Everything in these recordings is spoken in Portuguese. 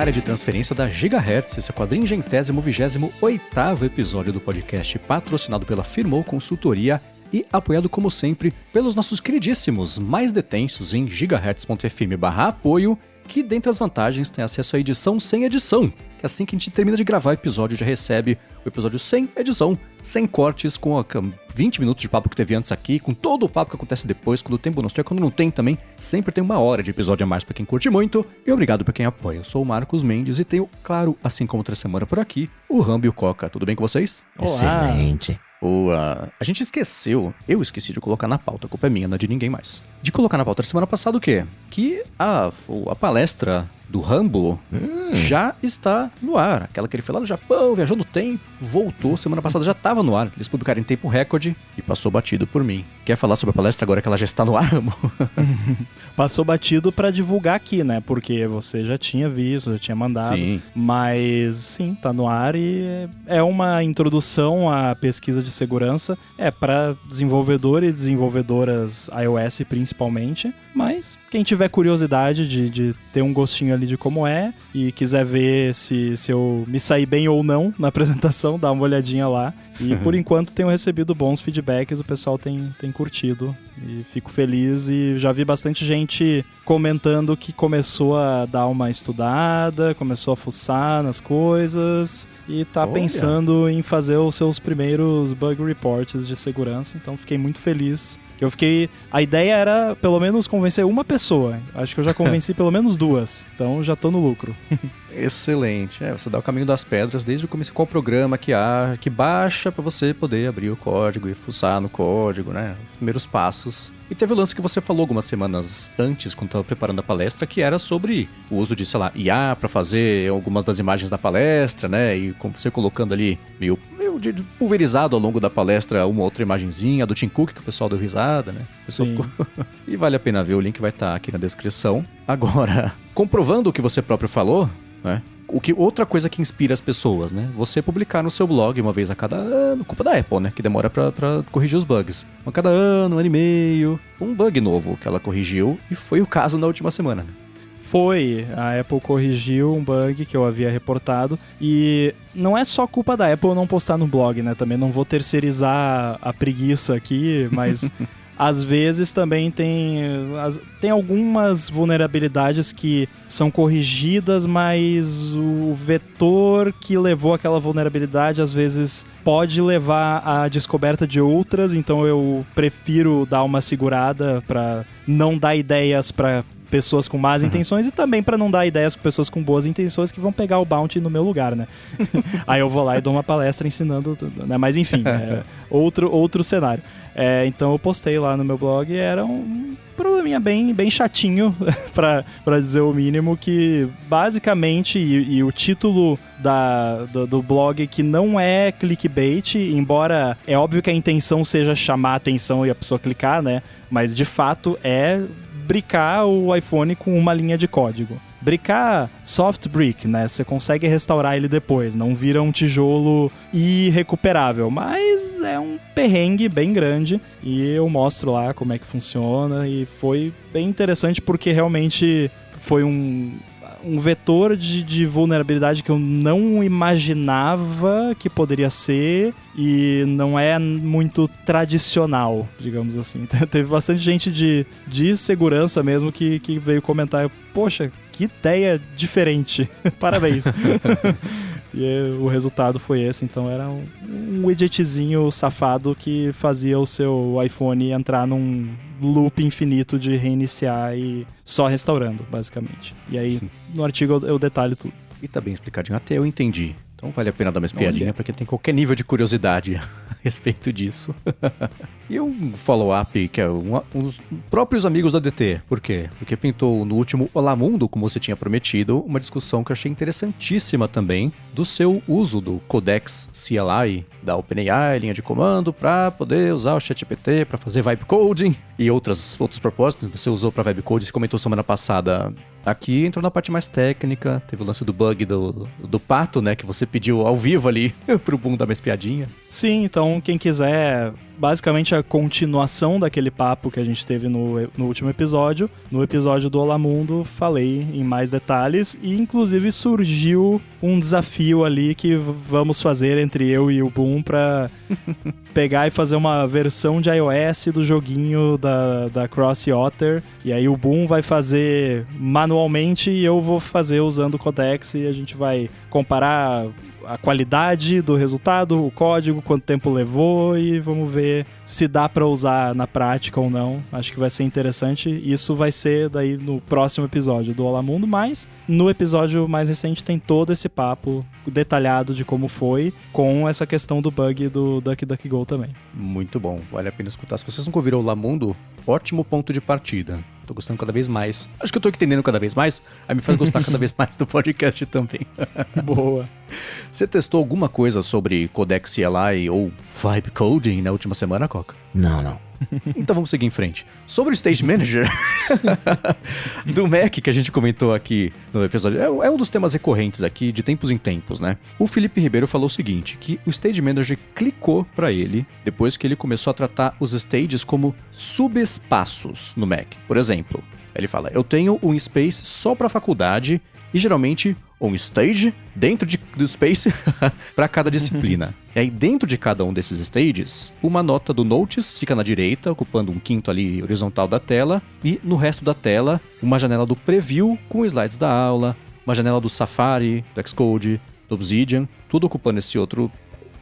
área de transferência da Gigahertz, esse é o 428º episódio do podcast, patrocinado pela Firmou Consultoria e apoiado, como sempre, pelos nossos queridíssimos mais detensos em gigahertz.fm/apoio, que, dentre as vantagens, tem acesso à edição sem edição, que assim que a gente termina de gravar o episódio, já recebe o episódio sem edição, sem cortes, com 20 minutos de papo que teve antes aqui, com todo o papo que acontece depois, quando tem bônus track, quando não tem também, sempre tem 1 hora de episódio a mais pra quem curte muito, e obrigado pra quem apoia. Eu sou o Marcos Mendes e tenho, claro, assim como outra semana por aqui, o Rambo e o Coca. Tudo bem com vocês? Olá. Excelente. Boa. A gente esqueceu, eu esqueci de colocar na pauta, a culpa é minha, não é de ninguém mais. De colocar na pauta da semana passada o quê? Que a palestra do Rambo já está no ar. Aquela que ele foi lá no Japão, viajou no tempo, voltou, semana passada já estava no ar. Eles publicaram em tempo recorde e passou batido por mim. Quer falar sobre a palestra agora que ela já está no ar, Rambo? Passou batido pra divulgar aqui, né? Porque você já tinha visto, já tinha mandado. Sim. Mas sim, tá no ar e é uma introdução à pesquisa de segurança. É para desenvolvedores e desenvolvedoras iOS principalmente. Mas quem tiver curiosidade de ter um gostinho ali de como é e quiser ver se eu me saí bem ou não na apresentação, dá uma olhadinha lá. E por enquanto tenho recebido bons feedbacks, o pessoal tem curtido e fico feliz. E já vi bastante gente comentando que começou a dar uma estudada, começou a fuçar nas coisas e tá pensando em fazer os seus primeiros bug reports de segurança. Então fiquei muito feliz. A ideia era pelo menos convencer uma pessoa. Acho que eu já convenci pelo menos 2. Então já tô no lucro. Excelente. Você dá o caminho das pedras desde o começo. Qual programa que baixa para você poder abrir o código e fuçar no código, né? Os primeiros passos. E teve o lance que você falou algumas semanas antes, quando estava preparando a palestra, que era sobre o uso de, IA para fazer algumas das imagens da palestra, né? E com você colocando ali meio pulverizado ao longo da palestra uma outra imagenzinha do Tim Cook, que o pessoal deu risada, né? O pessoal ficou... E vale a pena ver, o link vai estar aqui na descrição. Agora, comprovando o que você próprio falou, né? Outra coisa que inspira as pessoas, né? Você publicar no seu blog uma vez a cada ano, culpa da Apple, né? Que demora pra corrigir os bugs. A cada ano e meio, um bug novo que ela corrigiu, e foi o caso na última semana, né? Foi, a Apple corrigiu um bug que eu havia reportado e não é só culpa da Apple não postar no blog, né? Também não vou terceirizar a preguiça aqui, mas... Às vezes também tem algumas vulnerabilidades que são corrigidas, mas o vetor que levou aquela vulnerabilidade às vezes pode levar à descoberta de outras, então eu prefiro dar uma segurada para não dar ideias para pessoas com más intenções e também para não dar ideias para pessoas com boas intenções que vão pegar o bounty no meu lugar, né? Aí eu vou lá e dou uma palestra ensinando tudo, né? Mas enfim, outro cenário. Então eu postei lá no meu blog e era um probleminha bem chatinho, pra dizer o mínimo, que basicamente, e o título do blog que não é clickbait, embora é óbvio que a intenção seja chamar a atenção e a pessoa clicar, né? Mas de fato é bricar o iPhone com uma linha de código. Bricar soft brick, né? Você consegue restaurar ele depois, não vira um tijolo irrecuperável, mas é um perrengue bem grande e eu mostro lá como é que funciona e foi bem interessante porque realmente foi um vetor de vulnerabilidade que eu não imaginava que poderia ser e não é muito tradicional, digamos assim. Teve bastante gente de segurança mesmo que veio comentar, poxa, que ideia diferente, parabéns. E o resultado foi esse, então era um widgetzinho safado que fazia o seu iPhone entrar num loop infinito de reiniciar e só restaurando, basicamente. E aí, no artigo eu detalho tudo. E tá bem explicadinho, até eu entendi. Então vale a pena dar uma espiadinha pra quem tem qualquer nível de curiosidade a respeito disso. E um follow-up que é um dos próprios amigos da DT. Por quê? Porque pintou no último Olá Mundo, como você tinha prometido, uma discussão que eu achei interessantíssima também do seu uso do Codex CLI da OpenAI, linha de comando, para poder usar o ChatGPT para fazer vibe coding e outros propósitos. Você usou para vibe coding, você comentou semana passada Aqui entrou na parte mais técnica, teve o lance do bug do pato, né, que você pediu ao vivo ali pro Boom dar uma espiadinha. Sim, então quem quiser, basicamente a continuação daquele papo que a gente teve no último episódio. No episódio do Olá Mundo, falei em mais detalhes e inclusive surgiu um desafio ali que vamos fazer entre eu e o Boom pra pegar e fazer uma versão de iOS do joguinho da Crossy Otter. E aí o Boom vai fazer manualmente e eu vou fazer usando o Codex e a gente vai comparar a qualidade do resultado, o código, quanto tempo levou e vamos ver se dá pra usar na prática ou não. Acho que vai ser interessante. Isso vai ser daí no próximo episódio do Olá Mundo, mas no episódio mais recente tem todo esse papo detalhado de como foi, com essa questão do bug do DuckDuckGo também. Muito bom, vale a pena escutar. Se vocês nunca ouviram o Olá Mundo, ótimo ponto de partida. Tô gostando cada vez mais. Acho que eu tô entendendo cada vez mais, aí me faz gostar cada vez mais do podcast também. Boa. Você testou alguma coisa sobre Codex CLI ou Vibe Coding na última semana, Coca? Não. Então vamos seguir em frente. Sobre o Stage Manager do Mac que a gente comentou aqui no episódio, é um dos temas recorrentes aqui de tempos em tempos, né? O Felipe Ribeiro falou o seguinte, que o Stage Manager clicou pra ele depois que ele começou a tratar os stages como subespaços no Mac. Por exemplo, ele fala, eu tenho um space só pra faculdade e geralmente um stage dentro do space para cada disciplina. E aí dentro de cada um desses stages, uma nota do Notes fica na direita, ocupando um quinto ali horizontal da tela, e no resto da tela, uma janela do Preview com slides da aula, uma janela do Safari, do Xcode, do Obsidian, tudo ocupando esse outro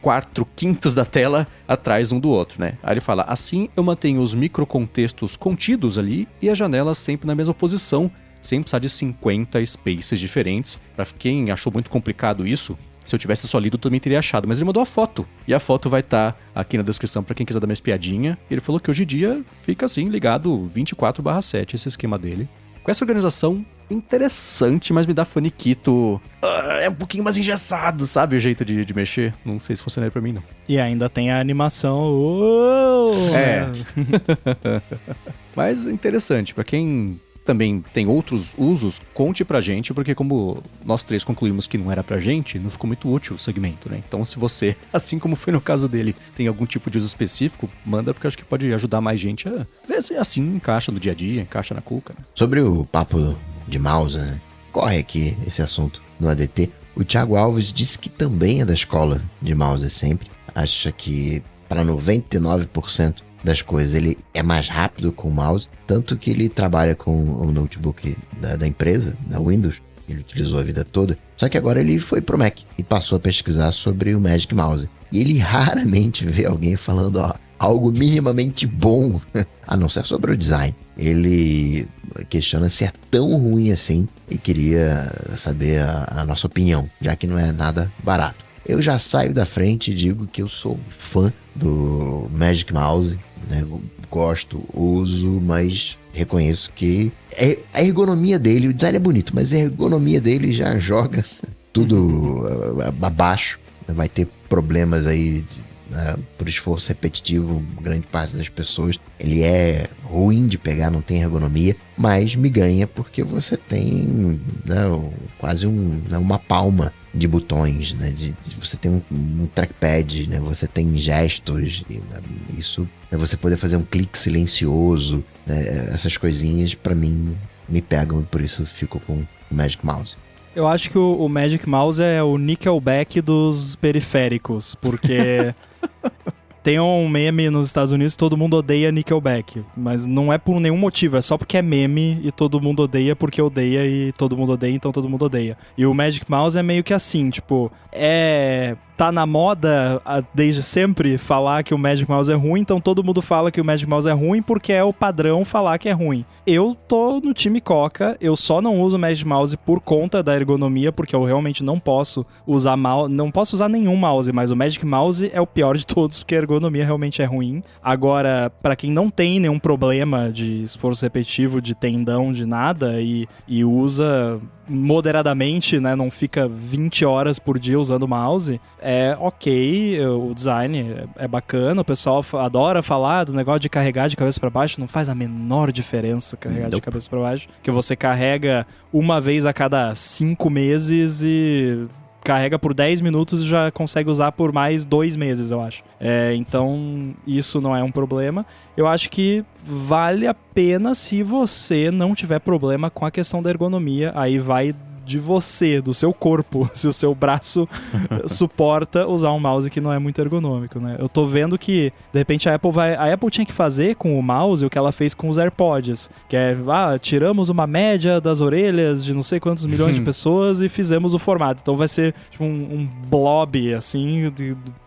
4/5 da tela atrás um do outro, né? Aí ele fala, assim eu mantenho os microcontextos contidos ali e a janela sempre na mesma posição, sem precisar de 50 spaces diferentes. Pra quem achou muito complicado isso, se eu tivesse só lido, eu também teria achado. Mas ele mandou a foto. E a foto vai estar aqui na descrição pra quem quiser dar uma espiadinha. Ele falou que hoje em dia fica assim, ligado 24/7, esse esquema dele. Com essa organização interessante, mas me dá faniquito. É um pouquinho mais engessado, sabe? O jeito de mexer. Não sei se funcionaria pra mim, não. E ainda tem a animação. Uou! É. Mas interessante, pra quem também tem outros usos, conte pra gente, porque como nós três concluímos que não era pra gente, não ficou muito útil o segmento, né? Então se você, assim como foi no caso dele, tem algum tipo de uso específico, manda, porque eu acho que pode ajudar mais gente a ver se assim encaixa no dia a dia, encaixa na cuca, né? Sobre o papo de mouse, né? Corre aqui esse assunto no ADT. O Thiago Alves disse que também é da escola de mouse sempre. Acha que para 99% das coisas, ele é mais rápido com o mouse, tanto que ele trabalha com o notebook da empresa, da Windows, ele utilizou a vida toda, só que agora ele foi pro Mac e passou a pesquisar sobre o Magic Mouse. E ele raramente vê alguém falando, algo minimamente bom, a não ser sobre o design. Ele questiona se é tão ruim assim e queria saber a nossa opinião, já que não é nada barato. Eu já saio da frente e digo que eu sou fã do Magic Mouse, né? Gosto, uso, mas reconheço que a ergonomia dele, o design é bonito, mas a ergonomia dele já joga tudo abaixo. Vai ter problemas aí por esforço repetitivo, grande parte das pessoas. Ele é ruim de pegar, não tem ergonomia, mas me ganha porque você tem, né, quase uma palma de botões, né? Você tem um trackpad, né? Você tem gestos, isso, né? Você poder fazer um clique silencioso, né? Essas coisinhas pra mim me pegam e por isso fico com o Magic Mouse. Eu acho que o Magic Mouse é o Nickelback dos periféricos, porque tem um meme nos Estados Unidos, todo mundo odeia Nickelback, mas não é por nenhum motivo, é só porque é meme e todo mundo odeia porque odeia e todo mundo odeia, então todo mundo odeia. E o Magic Mouse é meio que assim, tipo, tá na moda desde sempre falar que o Magic Mouse é ruim, então todo mundo fala que o Magic Mouse é ruim porque é o padrão falar que é ruim. Eu tô no time Coca, eu só não uso o Magic Mouse por conta da ergonomia, porque eu realmente não posso usar não posso usar nenhum mouse, mas o Magic Mouse é o pior de todos, porque a ergonomia realmente é ruim. Agora, pra quem não tem nenhum problema de esforço repetitivo, de tendão, de nada, e usa moderadamente, né, não fica 20 horas por dia usando o mouse, é ok, o design é bacana, o pessoal adora falar do negócio de carregar de cabeça para baixo, não faz a menor diferença carregar de cabeça para baixo, que você carrega uma vez a cada 5 meses e carrega por 10 minutos e já consegue usar por mais 2 meses, eu acho. Então, isso não é um problema. Eu acho que vale a pena se você não tiver problema com a questão da ergonomia. Aí vai de você, do seu corpo, se o seu braço suporta usar um mouse que não é muito ergonômico, né? Eu tô vendo que, de repente, a Apple tinha que fazer com o mouse o que ela fez com os AirPods, que é, tiramos uma média das orelhas de não sei quantos milhões de pessoas e fizemos o formato. Então vai ser tipo um blob, assim,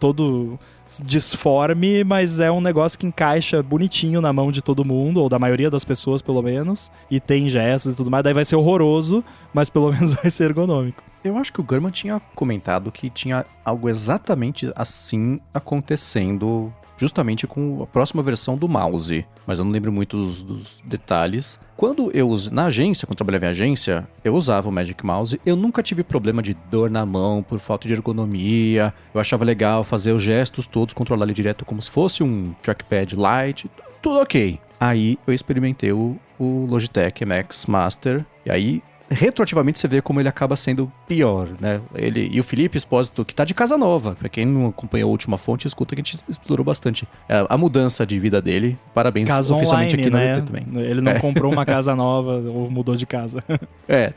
todo disforme, mas é um negócio que encaixa bonitinho na mão de todo mundo, ou da maioria das pessoas, pelo menos, e tem gestos e tudo mais. Daí vai ser horroroso, mas pelo menos vai ser ergonômico. Eu acho que o Gurman tinha comentado que tinha algo exatamente assim acontecendo justamente com a próxima versão do mouse, mas eu não lembro muito dos detalhes. Quando eu na agência, quando eu trabalhava em agência, eu usava o Magic Mouse, eu nunca tive problema de dor na mão por falta de ergonomia, eu achava legal fazer os gestos todos, controlar ele direto como se fosse um trackpad light, tudo ok. Aí eu experimentei o Logitech MX Master, e aí retroativamente você vê como ele acaba sendo pior, né? Ele e o Felipe Espósito, que tá de casa nova. Pra quem não acompanhou a última fonte, escuta que a gente explorou bastante a mudança de vida dele. Parabéns casa oficialmente online, aqui né? no UT também. Ele não comprou uma casa nova ou mudou de casa.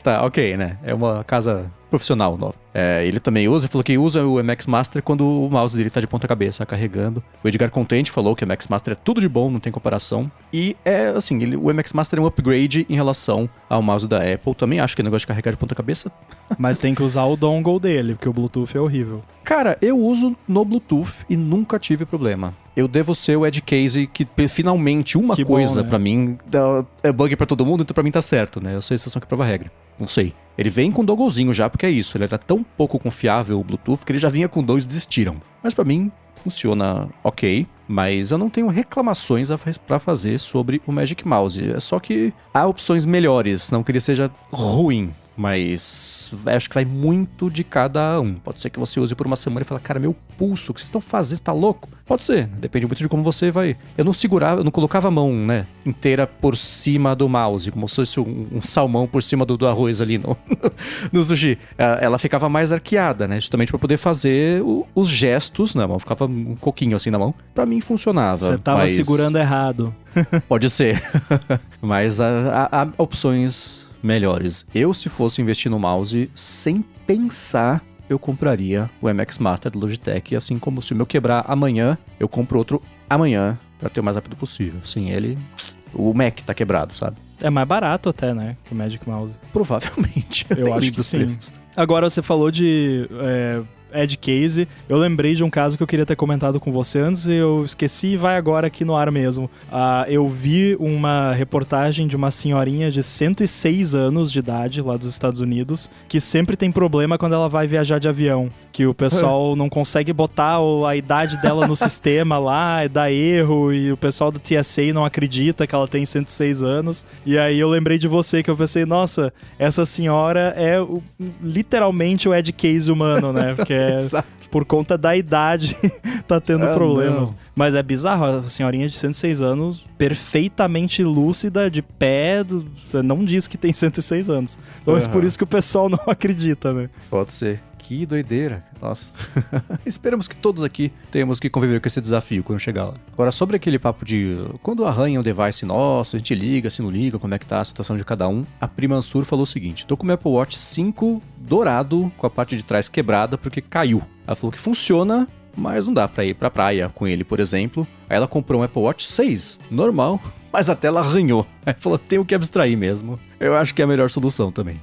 Tá, ok, né? É uma casa profissional nova. Ele também usa, falou que usa o MX Master quando o mouse dele tá de ponta cabeça, carregando. O Edgar Contente falou que o MX Master é tudo de bom, não tem comparação. E assim, o MX Master é um upgrade em relação ao mouse da Apple. Também acho que é negócio de carregar de ponta cabeça. Mas tem que usar o dongle dele, porque o Bluetooth é horrível. Cara, eu uso no Bluetooth e nunca tive problema. Eu devo ser o Edge Case que finalmente uma que coisa bom, né? pra mim é bug pra todo mundo, então pra mim tá certo, né? Eu sou a exceção que prova a regra. Não sei. Ele vem com donglezinho já, porque é isso. Ele era tão pouco confiável, o Bluetooth, que ele já vinha com dois e desistiram. Mas pra mim, funciona ok. Mas eu não tenho reclamações pra fazer sobre o Magic Mouse. É só que há opções melhores, não que ele seja ruim. Mas acho que vai muito de cada um. Pode ser que você use por uma semana e fale, cara, meu pulso, o que vocês estão fazendo? Você tá louco? Pode ser, depende muito de como você vai. Eu não colocava a mão, né, inteira por cima do mouse, como se fosse um salmão por cima do arroz ali no sushi. Ela ficava mais arqueada, né, justamente pra poder fazer os gestos na mão. Ficava um coquinho assim na mão. Pra mim funcionava. Você tava segurando errado. Pode ser. Mas há opções melhores. Eu, se fosse investir no mouse, sem pensar, eu compraria o MX Master do Logitech. Assim como se o meu quebrar amanhã, eu compro outro amanhã pra ter o mais rápido possível. Sim, o Mac tá quebrado, sabe? É mais barato até, né, que o Magic Mouse. Provavelmente. Eu acho que sim. Agora você falou de Edge Case. Eu lembrei de um caso que eu queria ter comentado com você antes e eu esqueci e vai agora aqui no ar mesmo. Eu vi uma reportagem de uma senhorinha de 106 anos de idade lá dos Estados Unidos que sempre tem problema quando ela vai viajar de avião. Que o pessoal não consegue botar a idade dela no sistema lá, dá erro e o pessoal do TSA não acredita que ela tem 106 anos. E aí eu lembrei de você que eu pensei, nossa, essa senhora é literalmente o Edge Case humano, né? Porque por conta da idade tá tendo problemas. Não. Mas é bizarro, a senhorinha de 106 anos, perfeitamente lúcida, de pé, não diz que tem 106 anos. Então é por isso que o pessoal não acredita, né? Pode ser. Que doideira. Nossa. Esperamos que todos aqui tenhamos que conviver com esse desafio quando chegar lá. Agora, sobre aquele papo de quando arranha um device nosso, a gente liga, se não liga, como é que tá a situação de cada um. A Pri Mansur falou o seguinte: tô com o meu Apple Watch 5 dourado, com a parte de trás quebrada porque caiu. Ela falou que funciona, mas não dá pra ir pra praia com ele, por exemplo. Aí ela comprou um Apple Watch 6, normal, mas a tela arranhou. Aí falou, tenho que abstrair mesmo. Eu acho que é a melhor solução também.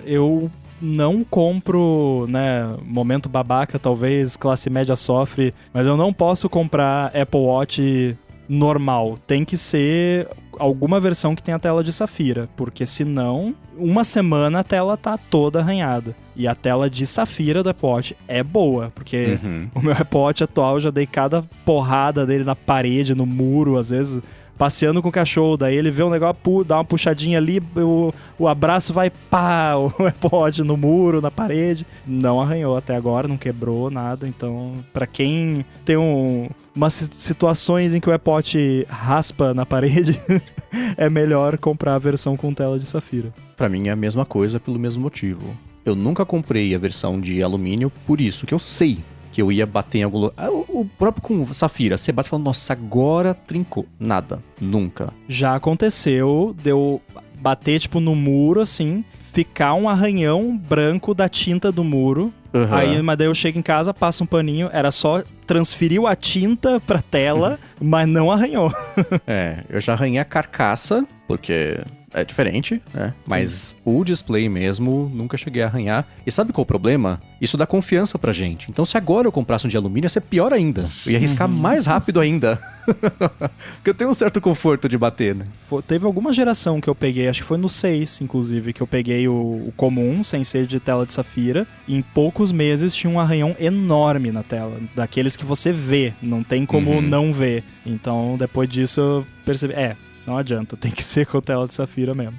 Eu não compro, né, momento babaca, talvez, classe média sofre, mas eu não posso comprar Apple Watch normal. Tem que ser alguma versão que tenha tela de safira, porque senão, uma semana a tela tá toda arranhada. E a tela de safira do Apple Watch é boa, porque o meu Apple Watch atual, eu já dei cada porrada dele na parede, no muro, às vezes passeando com o cachorro, daí ele vê um negócio, dá uma puxadinha ali, o abraço vai pá, o iPod no muro, na parede. Não arranhou até agora, não quebrou nada. Então, pra quem tem umas situações em que o iPod raspa na parede, é melhor comprar a versão com tela de safira. Pra mim é a mesma coisa pelo mesmo motivo. Eu nunca comprei a versão de alumínio por isso, que eu sei que eu ia bater em algum lugar. O próprio com safira, você bate e fala, nossa, agora trincou. Nada. Nunca. Já aconteceu de eu bater, tipo, no muro, assim, ficar um arranhão branco da tinta do muro. Uhum. Aí, mas daí eu chego em casa, passo um paninho, era só transferiu a tinta pra tela, mas não arranhou. Eu já arranhei a carcaça, porque é diferente, né? Mas o display mesmo, nunca cheguei a arranhar. E sabe qual é o problema? Isso dá confiança pra gente. Então, se agora eu comprasse um de alumínio, ia ser pior ainda. Eu ia arriscar mais rápido ainda. Porque eu tenho um certo conforto de bater, né? Teve alguma geração que eu peguei, acho que foi no 6, inclusive, que eu peguei o comum, sem ser de tela de safira. E em poucos meses tinha um arranhão enorme na tela. Daqueles que você vê, não tem como não ver. Então, depois disso, eu percebi... Não adianta, tem que ser com tela de safira mesmo.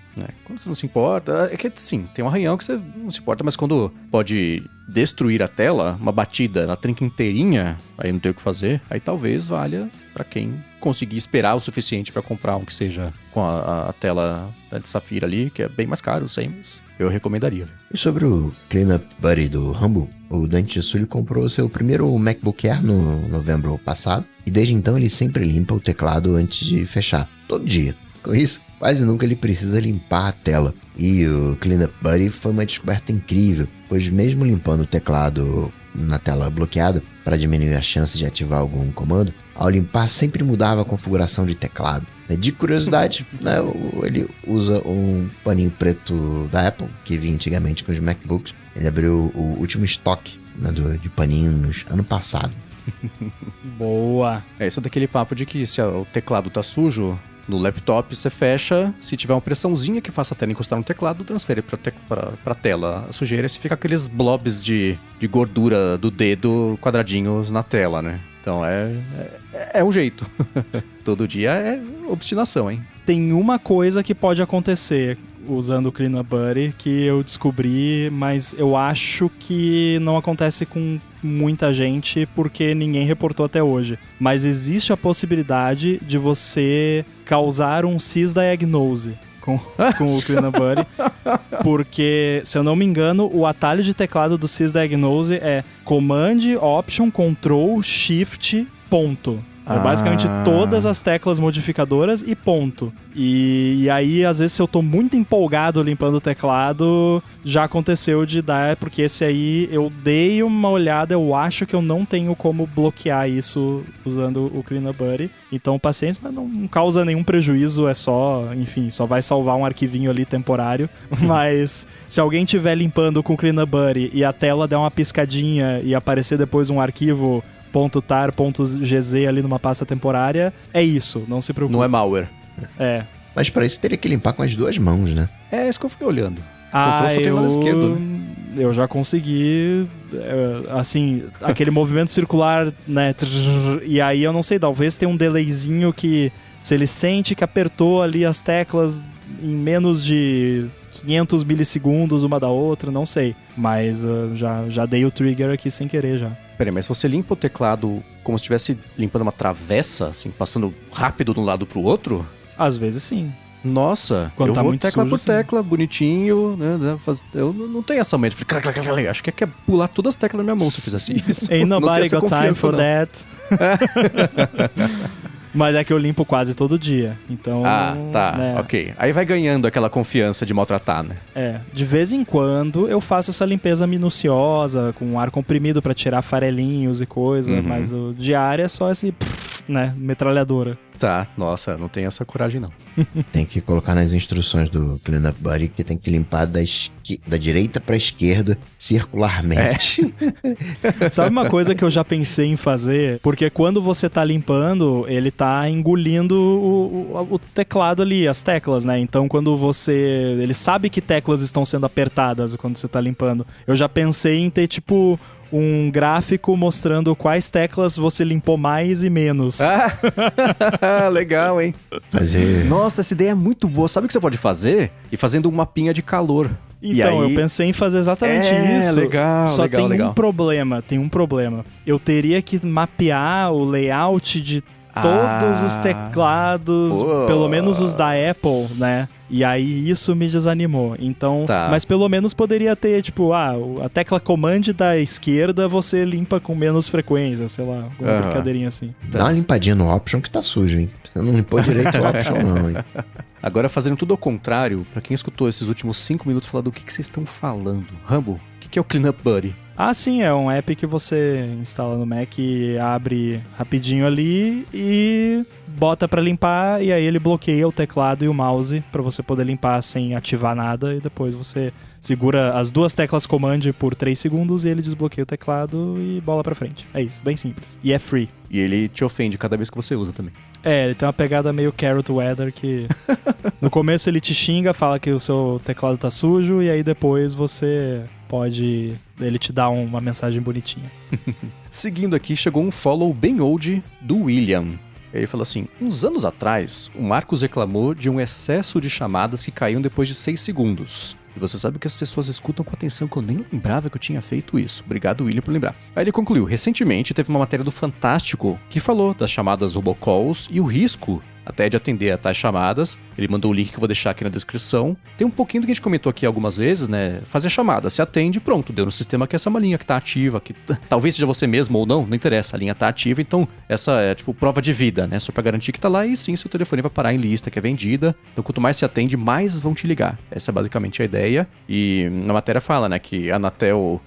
Quando você não se importa, é que sim, tem um arranhão que você não se importa, mas quando pode destruir a tela, uma batida, ela trinca inteirinha, aí não tem o que fazer, aí talvez valha pra quem conseguir esperar o suficiente pra comprar um que seja com a tela de safira ali, que é bem mais caro, sei, mas eu recomendaria. E sobre o Cleanup Buddy do Rumble, o Dante Sully comprou seu primeiro MacBook Air no novembro passado, e desde então ele sempre limpa o teclado antes de fechar, todo dia. Com isso, quase nunca ele precisa limpar a tela. E o Cleanup Buddy foi uma descoberta incrível, pois mesmo limpando o teclado na tela bloqueada, para diminuir a chance de ativar algum comando, ao limpar sempre mudava a configuração de teclado. De curiosidade, né, ele usa um paninho preto da Apple, que vinha antigamente com os MacBooks. Ele abriu o último estoque, né, de paninhos ano passado. Boa! Isso é daquele papo de que se o teclado tá sujo, no laptop você fecha, se tiver uma pressãozinha que faça a tela encostar no teclado, transfere pra tela a sujeira, e se fica aqueles blobs de gordura do dedo quadradinhos na tela, né? Então é um jeito. Todo dia é obstinação, hein? Tem uma coisa que pode acontecer usando o Cleanup Buddy que eu descobri, mas eu acho que não acontece com muita gente porque ninguém reportou até hoje. Mas existe a possibilidade de você causar um cisdiagnose com o Cleanup Buddy, porque, se eu não me engano, o atalho de teclado do cisdiagnose é Command, Option, Control, Shift, ponto. É basicamente todas as teclas modificadoras e ponto. E aí, às vezes, se eu tô muito empolgado limpando o teclado, já aconteceu de dar, porque esse aí eu dei uma olhada, eu acho que eu não tenho como bloquear isso usando o Cleanup Buddy. Então, paciência, mas não causa nenhum prejuízo, é só, enfim, só vai salvar um arquivinho ali temporário. Mas se alguém estiver limpando com o Cleanup Buddy e a tela der uma piscadinha e aparecer depois um arquivo .tar, .gz ali numa pasta temporária, é isso, não se preocupe. Não é malware. Mas para isso teria que limpar com as duas mãos, né? É isso que eu fiquei olhando. Control só tem o lado esquerdo, né? Eu já consegui, assim, aquele movimento circular, né? E aí eu não sei, talvez tenha um delayzinho que, se ele sente que apertou ali as teclas em menos de 500 milissegundos uma da outra, não sei. Mas já dei o trigger aqui sem querer já. Peraí, mas se você limpa o teclado como se estivesse limpando uma travessa, assim, passando rápido de um lado pro outro? Às vezes sim. Nossa, quando eu tá vou muito tecla sujo, por sim. tecla, bonitinho, né? Eu não tenho essa mente. Acho que é pular todas as teclas na minha mão se eu fizesse isso. Ain't Não tenho nobody essa got time confiança, for não. that. Mas é que eu limpo quase todo dia, então... Tá, né, ok. Aí vai ganhando aquela confiança de maltratar, né? de vez em quando eu faço essa limpeza minuciosa, com ar comprimido pra tirar farelinhos e coisa, mas o diário é só esse, né, metralhadora. Tá, nossa, não tenho essa coragem, não. Tem que colocar nas instruções do Cleanup Buddy que tem que limpar da direita pra esquerda circularmente. Sabe uma coisa que eu já pensei em fazer? Porque quando você tá limpando, ele tá engolindo o teclado ali, as teclas, né? Então quando ele sabe que teclas estão sendo apertadas quando você tá limpando. Eu já pensei em ter, tipo, um gráfico mostrando quais teclas você limpou mais e menos. Legal, hein? Fazer... Nossa, essa ideia é muito boa. Sabe o que você pode fazer? Ir fazendo um mapinha de calor. Então, eu pensei em fazer exatamente isso. Legal, Só legal, tem legal. um problema. Eu teria que mapear o layout de todos os teclados, pelo menos os da Apple, né? E aí isso me desanimou. Então, mas pelo menos poderia ter, tipo, a tecla Command da esquerda você limpa com menos frequência, sei lá, alguma brincadeirinha assim. Dá uma limpadinha no Option que tá sujo, hein? Você não limpou direito o Option não, hein? Agora, fazendo tudo ao contrário, pra quem escutou esses últimos 5 minutos falar do que vocês estão falando. Rambo, o que é o Cleanup Buddy? Ah, sim, é um app que você instala no Mac e abre rapidinho ali e bota pra limpar, e aí ele bloqueia o teclado e o mouse pra você poder limpar sem ativar nada, e depois você segura as duas teclas Command por 3 segundos e ele desbloqueia o teclado e bola pra frente. É isso, bem simples. E é free. E ele te ofende cada vez que você usa também. Ele tem uma pegada meio Carrot Weather que no começo ele te xinga, fala que o seu teclado tá sujo, e aí depois você pode... ele te dá uma mensagem bonitinha. Seguindo aqui, chegou um follow bem old do William. Ele falou assim: uns anos atrás, o Marcos reclamou de um excesso de chamadas que caíam depois de 6 segundos. E você sabe que as pessoas escutam com atenção, que eu nem lembrava que eu tinha feito isso. Obrigado, William, por lembrar. Aí ele concluiu: recentemente teve uma matéria do Fantástico que falou das chamadas robocalls e o risco até de atender a tais chamadas. Ele mandou o link que eu vou deixar aqui na descrição. Tem um pouquinho do que a gente comentou aqui algumas vezes, né? Fazer a chamada, se atende, pronto, deu no sistema que essa é uma linha que tá ativa, que talvez seja você mesmo ou não interessa, a linha tá ativa, então essa é tipo prova de vida, né? Só pra garantir que tá lá, e sim, seu telefone vai parar em lista, que é vendida. Então quanto mais se atende, mais vão te ligar. Essa é basicamente a ideia. E na matéria fala, né, que a Anatel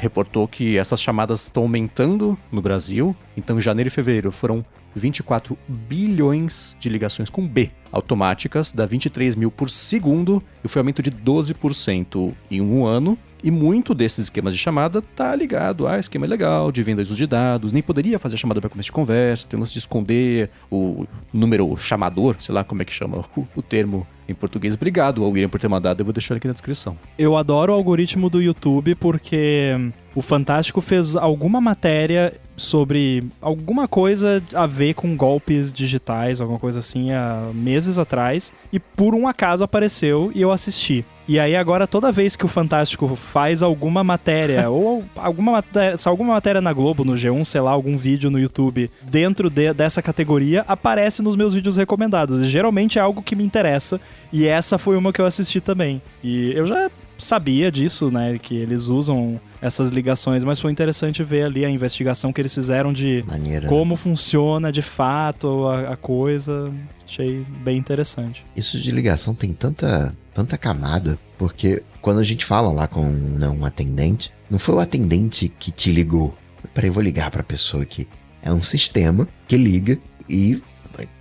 reportou que essas chamadas estão aumentando no Brasil. Então em janeiro e fevereiro foram 24 bilhões de ligações com B automáticas, dá 23 mil por segundo, e foi um aumento de 12% em um ano. E muito desses esquemas de chamada tá ligado a esquema legal de venda de dados, nem poderia fazer chamada para começo de conversa, tem um lance de esconder o número chamador, sei lá como é que chama o termo em português. Obrigado ao William por ter mandado, eu vou deixar aqui na descrição. Eu adoro o algoritmo do YouTube porque o Fantástico fez alguma matéria sobre alguma coisa a ver com golpes digitais, alguma coisa assim, há meses atrás, e por um acaso apareceu e eu assisti. E aí agora toda vez que o Fantástico faz alguma matéria, ou alguma matéria na Globo, no G1, sei lá, algum vídeo no YouTube dentro dessa categoria, aparece nos meus vídeos recomendados. E geralmente é algo que me interessa, e essa foi uma que eu assisti também. E eu já sabia disso, né, que eles usam essas ligações, mas foi interessante ver ali a investigação que eles fizeram de como funciona de fato a coisa. Achei bem interessante. Isso de ligação tem tanta camada, porque quando a gente fala lá com um atendente, não foi o atendente que te ligou. Peraí, eu vou ligar pra pessoa aqui. É um sistema que liga, e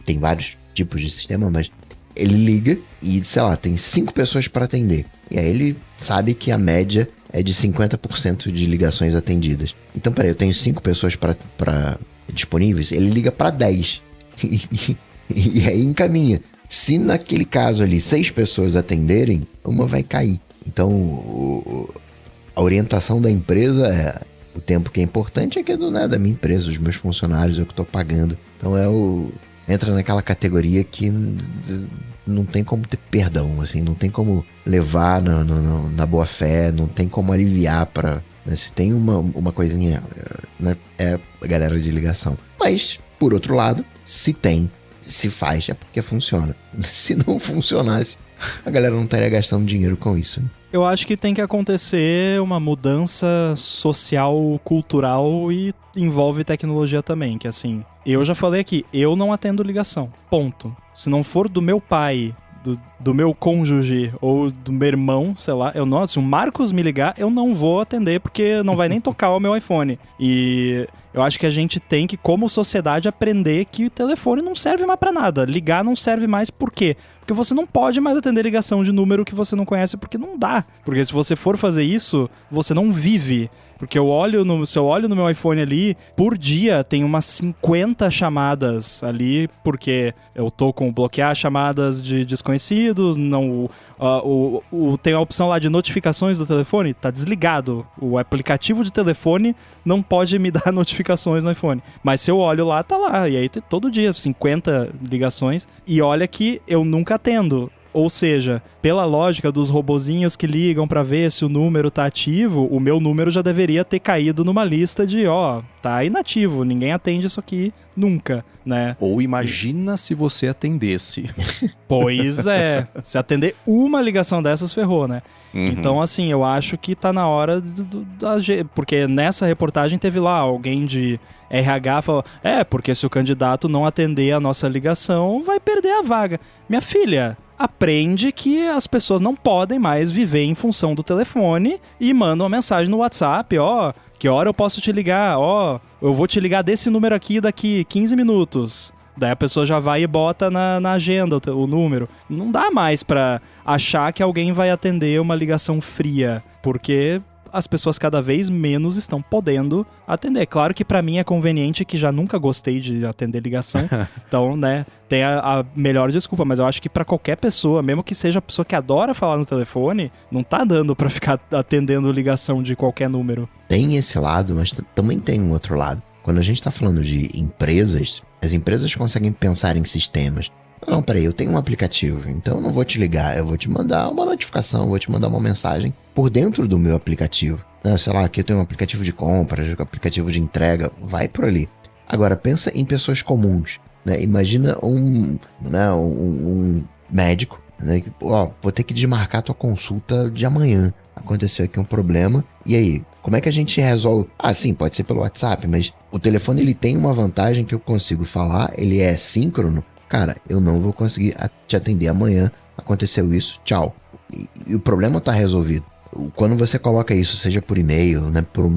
tem vários tipos de sistema, mas ele liga e, sei lá, tem 5 pessoas para atender. E aí ele sabe que a média é de 50% de ligações atendidas. Então, peraí, eu tenho 5 pessoas para disponíveis, ele liga para 10. E aí encaminha. Se naquele caso ali 6 pessoas atenderem, uma vai cair. Então, a orientação da empresa é: o tempo que é importante é que não é da minha empresa, os meus funcionários, eu que estou pagando. Então entra naquela categoria que não tem como ter perdão, assim, não tem como levar na boa fé, não tem como aliviar para, né, se tem uma coisinha, né, é a galera de ligação. Mas, por outro lado, se faz, é porque funciona. Se não funcionasse, a galera não estaria gastando dinheiro com isso, né? Eu acho que tem que acontecer uma mudança social, cultural, e envolve tecnologia também, que assim, eu já falei aqui, eu não atendo ligação, ponto. Se não for do meu pai, do meu cônjuge ou do meu irmão, sei lá, se o Marcos me ligar, eu não vou atender, porque não vai nem tocar o meu iPhone. E eu acho que a gente tem que, como sociedade, aprender que o telefone não serve mais pra nada. Ligar não serve mais por quê? Porque você não pode mais atender ligação de número que você não conhece, porque não dá. Porque se você for fazer isso, você não vive. Porque se eu olho no meu iPhone ali, por dia tem umas 50 chamadas ali, porque eu tô com bloquear chamadas de desconhecidos, atendidos, não, tem a opção lá de notificações do telefone, tá desligado. O aplicativo de telefone não pode me dar notificações no iPhone. Mas se eu olho lá, tá lá. E aí tem todo dia 50 ligações. E olha que eu nunca atendo. Ou seja, pela lógica dos robozinhos que ligam pra ver se o número tá ativo, o meu número já deveria ter caído numa lista de, tá inativo, ninguém atende isso aqui nunca, né? Ou imagina se você atendesse. Pois é, se atender uma ligação dessas, ferrou, né? Uhum. Então, assim, eu acho que tá na hora porque nessa reportagem teve lá alguém de RH falou, porque se o candidato não atender a nossa ligação, vai perder a vaga. Minha filha, aprende que as pessoas não podem mais viver em função do telefone e manda uma mensagem no WhatsApp, que hora eu posso te ligar? Eu vou te ligar desse número aqui daqui 15 minutos. Daí a pessoa já vai e bota na agenda o número. Não dá mais pra achar que alguém vai atender uma ligação fria, porque as pessoas cada vez menos estão podendo atender. Claro que pra mim é conveniente, que já nunca gostei de atender ligação, então, né, tem a melhor desculpa, mas eu acho que pra qualquer pessoa, mesmo que seja a pessoa que adora falar no telefone, não tá dando pra ficar atendendo ligação de qualquer número. Tem esse lado, mas também tem um outro lado. Quando a gente tá falando de empresas, as empresas conseguem pensar em sistemas. Não, peraí, eu tenho um aplicativo, então eu não vou te ligar, eu vou te mandar uma notificação, vou te mandar uma mensagem por dentro do meu aplicativo. Sei lá, aqui eu tenho um aplicativo de compras, um aplicativo de entrega, vai por ali. Agora, pensa em pessoas comuns, né? Imagina um médico, né? Que, vou ter que desmarcar a tua consulta de amanhã. Aconteceu aqui um problema, e aí? Como é que a gente resolve? Sim, pode ser pelo WhatsApp, mas o telefone ele tem uma vantagem que eu consigo falar, ele é síncrono. Cara, eu não vou conseguir te atender amanhã, aconteceu isso, tchau. E o problema tá resolvido. Quando você coloca isso, seja por e-mail, né, por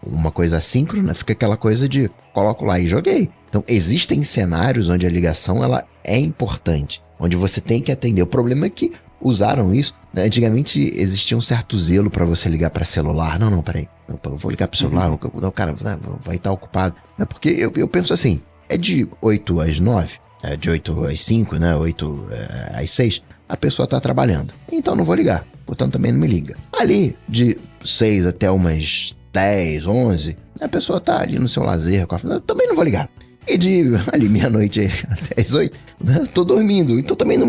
uma coisa assíncrona, fica aquela coisa de coloco lá e joguei. Então, existem cenários onde a ligação ela é importante, onde você tem que atender. O problema é que usaram isso, né? Antigamente existia um certo zelo para você ligar para celular. Não, peraí, eu vou ligar para celular, o cara vai estar ocupado. Porque eu penso assim, é de 8 às 9, de 8 às 5, né, 8 às 6, a pessoa tá trabalhando. Então não vou ligar, portanto também não me liga. Ali, de 6 até umas 10, 11, a pessoa tá ali no seu lazer, também não vou ligar. E de ali meia-noite até as 8, né, tô dormindo, então também não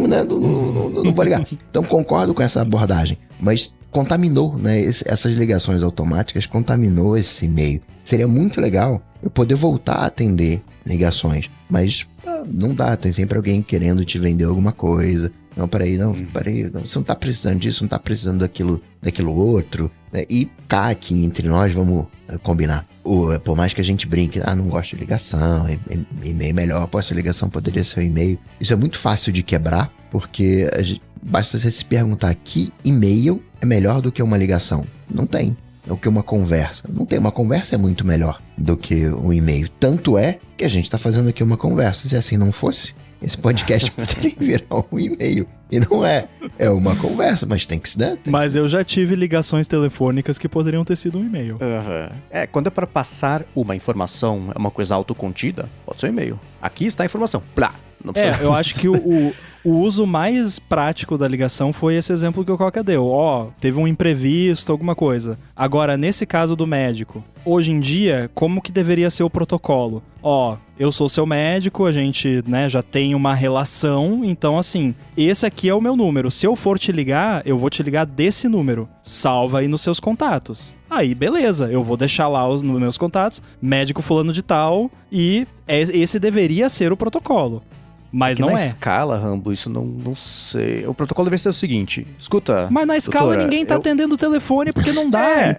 vou ligar. Então concordo com essa abordagem, mas contaminou, né, essas ligações automáticas, contaminou esse e-mail. Seria muito legal eu poder voltar a atender ligações, mas não dá, tem sempre alguém querendo te vender alguma coisa. Peraí, você não tá precisando disso, não tá precisando daquilo outro, né? E cá aqui entre nós, vamos combinar. Por mais que a gente brinque, não gosto de ligação, e-mail melhor, essa ligação poderia ser o e-mail. Isso é muito fácil de quebrar, porque basta você se perguntar que e-mail é melhor do que uma ligação. Não tem. Do que uma conversa. Não tem, uma conversa é muito melhor do que um e-mail. Tanto é que a gente tá fazendo aqui uma conversa. Se assim não fosse, esse podcast poderia virar um e-mail. E não é. É uma conversa, mas tem que se dar. Mas eu já tive ligações telefônicas que poderiam ter sido um e-mail. Uhum. Quando é para passar uma informação, é uma coisa autocontida, pode ser um e-mail. Aqui está a informação. Plá. Não precisa... eu acho que o uso mais prático da ligação foi esse exemplo que o Coca deu. Teve um imprevisto, alguma coisa. Agora, nesse caso do médico, hoje em dia, como que deveria ser o protocolo? Eu sou seu médico, a gente, né, já tem uma relação, então assim, esse aqui é o meu número. Se eu for te ligar, eu vou te ligar desse número. Salva aí nos seus contatos. Aí, beleza, eu vou deixar lá nos meus contatos, médico fulano de tal, e esse deveria ser o protocolo. Mas não na é. escala, Rambo, isso não sei. O protocolo deve ser o seguinte, escuta... Mas na escala doutora, ninguém tá atendendo o telefone porque não dá.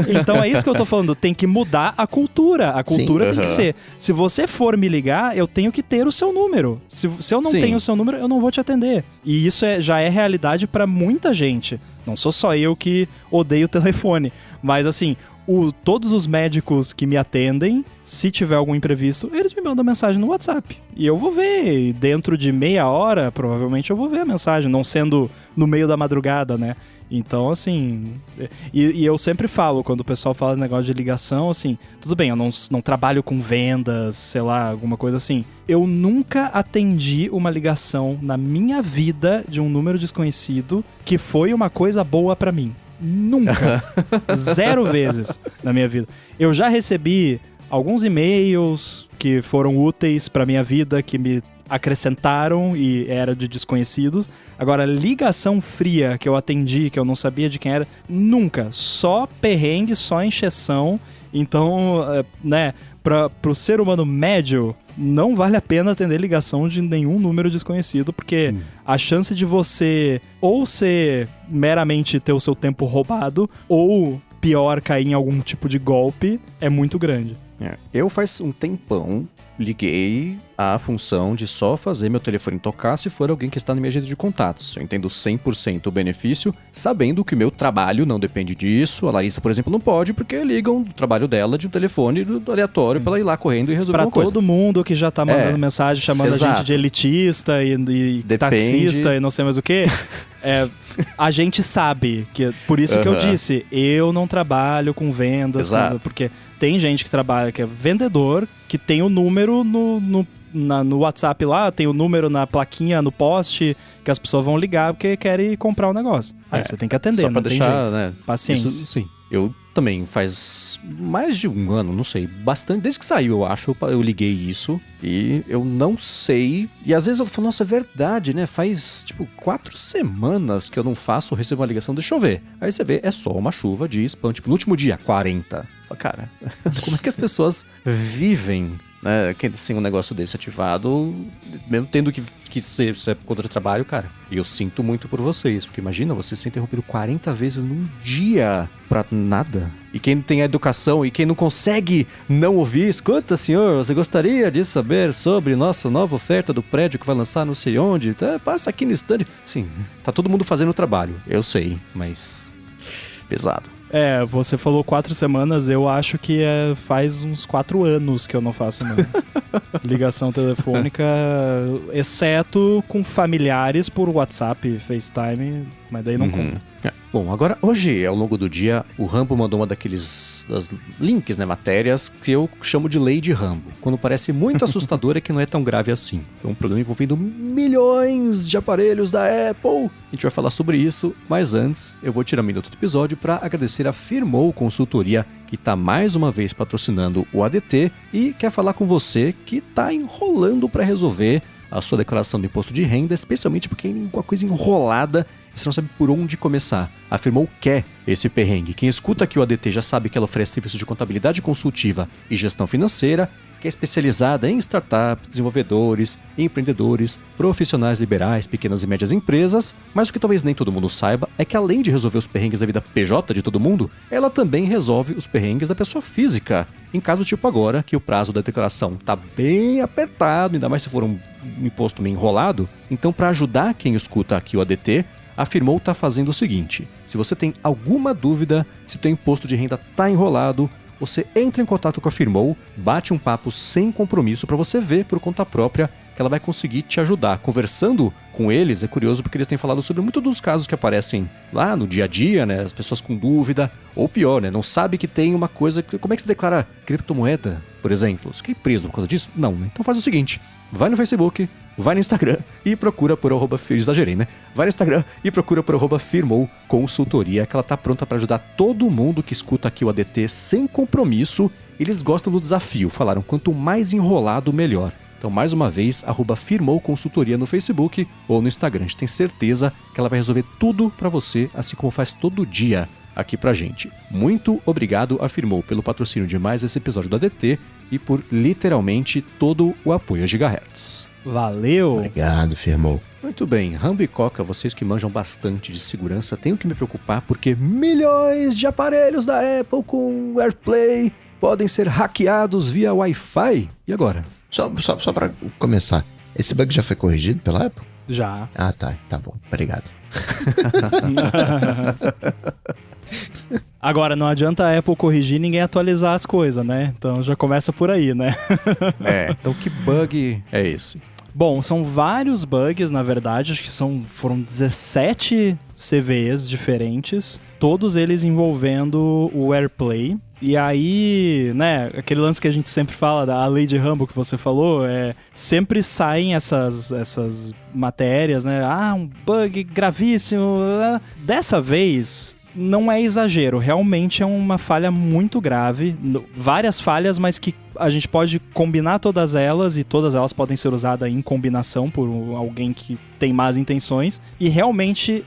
Então é isso que eu tô falando, tem que mudar a cultura. A cultura tem que ser, se você for me ligar, eu tenho que ter o seu número. Se eu não tenho o seu número, eu não vou te atender. E isso já é realidade pra muita gente. Não sou só eu que odeio o telefone. Mas assim... todos os médicos que me atendem, se tiver algum imprevisto, eles me mandam mensagem no WhatsApp. E eu vou ver. E dentro de meia hora, provavelmente eu vou ver a mensagem, não sendo no meio da madrugada, né? Então, assim... E eu sempre falo, quando o pessoal fala de negócio de ligação, assim... Tudo bem, eu não trabalho com vendas, sei lá, alguma coisa assim. Eu nunca atendi uma ligação na minha vida de um número desconhecido que foi uma coisa boa pra mim. Nunca. 0 vezes na minha vida. Eu já recebi alguns e-mails que foram úteis pra minha vida, que me acrescentaram e era de desconhecidos. Agora, ligação fria que eu atendi, que eu não sabia de quem era, nunca. Só perrengue, só encheção. Então, né, pro ser humano médio, não vale a pena atender ligação de nenhum número desconhecido, porque a chance de você ou ser meramente ter o seu tempo roubado, ou pior, cair em algum tipo de golpe, é muito grande. Eu faz um tempão liguei a função de só fazer meu telefone tocar se for alguém que está na minha agenda de contatos. Eu entendo 100% o benefício, sabendo que o meu trabalho não depende disso. A Larissa, por exemplo, não pode, porque ligam o trabalho dela de um telefone aleatório pra ela ir lá correndo e resolver pra uma coisa. Todo mundo que já tá mandando mensagem chamando a gente de elitista e taxista e não sei mais o que, a gente sabe que... Por isso que eu disse, eu não trabalho com vendas, porque tem gente que trabalha, que é vendedor, que tem o número no WhatsApp lá, tem o número na plaquinha, no post, que as pessoas vão ligar porque querem comprar um negócio. Aí você tem que atender, só pra não tem deixar, jeito. Né, paciência. Isso, sim. Eu também, faz mais de um ano, não sei, bastante, desde que saiu, eu acho, eu liguei isso e eu não sei, e às vezes eu falo, nossa, é verdade, né, faz, 4 semanas que eu não faço, recebo uma ligação, deixa eu ver. Aí você vê, é só uma chuva de spam, no último dia, 40. Fala, cara, como é que as pessoas vivem, né, sem um negócio desse ativado, mesmo tendo que ser contra o trabalho, cara. E eu sinto muito por vocês, porque imagina você ser interrompido 40 vezes num dia pra nada. E quem tem a educação e quem não consegue não ouvir, escuta, senhor, você gostaria de saber sobre nossa nova oferta do prédio que vai lançar não sei onde? Passa aqui no stand. Sim, tá todo mundo fazendo o trabalho, eu sei, mas pesado. Você falou 4 semanas, eu acho que faz uns 4 anos que eu não faço ligação telefônica, exceto com familiares por WhatsApp, FaceTime, mas daí não conta. Bom, agora, hoje, ao longo do dia, o Rambo mandou uma das links, né, matérias, que eu chamo de lei de Rambo. Quando parece muito assustador é que não é tão grave assim. Foi um problema envolvendo milhões de aparelhos da Apple. A gente vai falar sobre isso, mas antes, eu vou tirar um minuto do episódio para agradecer a Firmou Consultoria, que está mais uma vez patrocinando o ADT e quer falar com você que está enrolando para resolver a sua declaração do imposto de renda, especialmente porque é uma coisa enrolada e você não sabe por onde começar. A Firmou quer esse perrengue. Quem escuta aqui o ADT já sabe que ela oferece serviços de contabilidade consultiva e gestão financeira, que é especializada em startups, desenvolvedores, empreendedores, profissionais liberais, pequenas e médias empresas, mas o que talvez nem todo mundo saiba é que além de resolver os perrengues da vida PJ de todo mundo, ela também resolve os perrengues da pessoa física. Em caso tipo agora, que o prazo da declaração está bem apertado, ainda mais se for um imposto meio enrolado, então para ajudar quem escuta aqui o ADT, a Firmou está fazendo o seguinte: se você tem alguma dúvida se teu imposto de renda está enrolado, você entra em contato com a Firmou, bate um papo sem compromisso para você ver por conta própria que ela vai conseguir te ajudar. Conversando com eles, é curioso porque eles têm falado sobre muitos dos casos que aparecem lá no dia a dia, né? As pessoas com dúvida, ou pior, né? Não sabe que tem uma coisa... Como é que se declara criptomoeda, por exemplo? Você quer ir preso por causa disso? Não, né? Então faz o seguinte, vai no Facebook, vai no Instagram e procura por exagerei, né? Vai no Instagram e procura por Firmou Consultoria, que ela tá pronta para ajudar todo mundo que escuta aqui o ADT sem compromisso. Eles gostam do desafio, falaram quanto mais enrolado, melhor. Então, mais uma vez, @Firmou Consultoria no Facebook ou no Instagram. A gente tem certeza que ela vai resolver tudo para você, assim como faz todo dia aqui pra gente. Muito obrigado a Firmou pelo patrocínio de mais esse episódio do ADT e por literalmente todo o apoio a Gigahertz. Valeu! Obrigado, Firmou. Muito bem, Rambo e Coca, vocês que manjam bastante de segurança, tenho que me preocupar porque milhões de aparelhos da Apple com AirPlay podem ser hackeados via Wi-Fi. E agora? Só pra começar, esse bug já foi corrigido pela Apple? Já. Ah, tá bom, obrigado. Agora, não adianta a Apple corrigir e ninguém atualizar as coisas, né? Então já começa por aí, né? Então que bug é esse? Bom, são vários bugs, na verdade, acho que foram 17 CVEs diferentes, todos eles envolvendo o AirPlay. E aí, né, aquele lance que a gente sempre fala, da lei de Rumble que você falou, sempre saem essas matérias, né, um bug gravíssimo. Dessa vez, não é exagero, realmente é uma falha muito grave, várias falhas, mas que a gente pode combinar todas elas, e todas elas podem ser usadas em combinação por alguém que tem más intenções, e realmente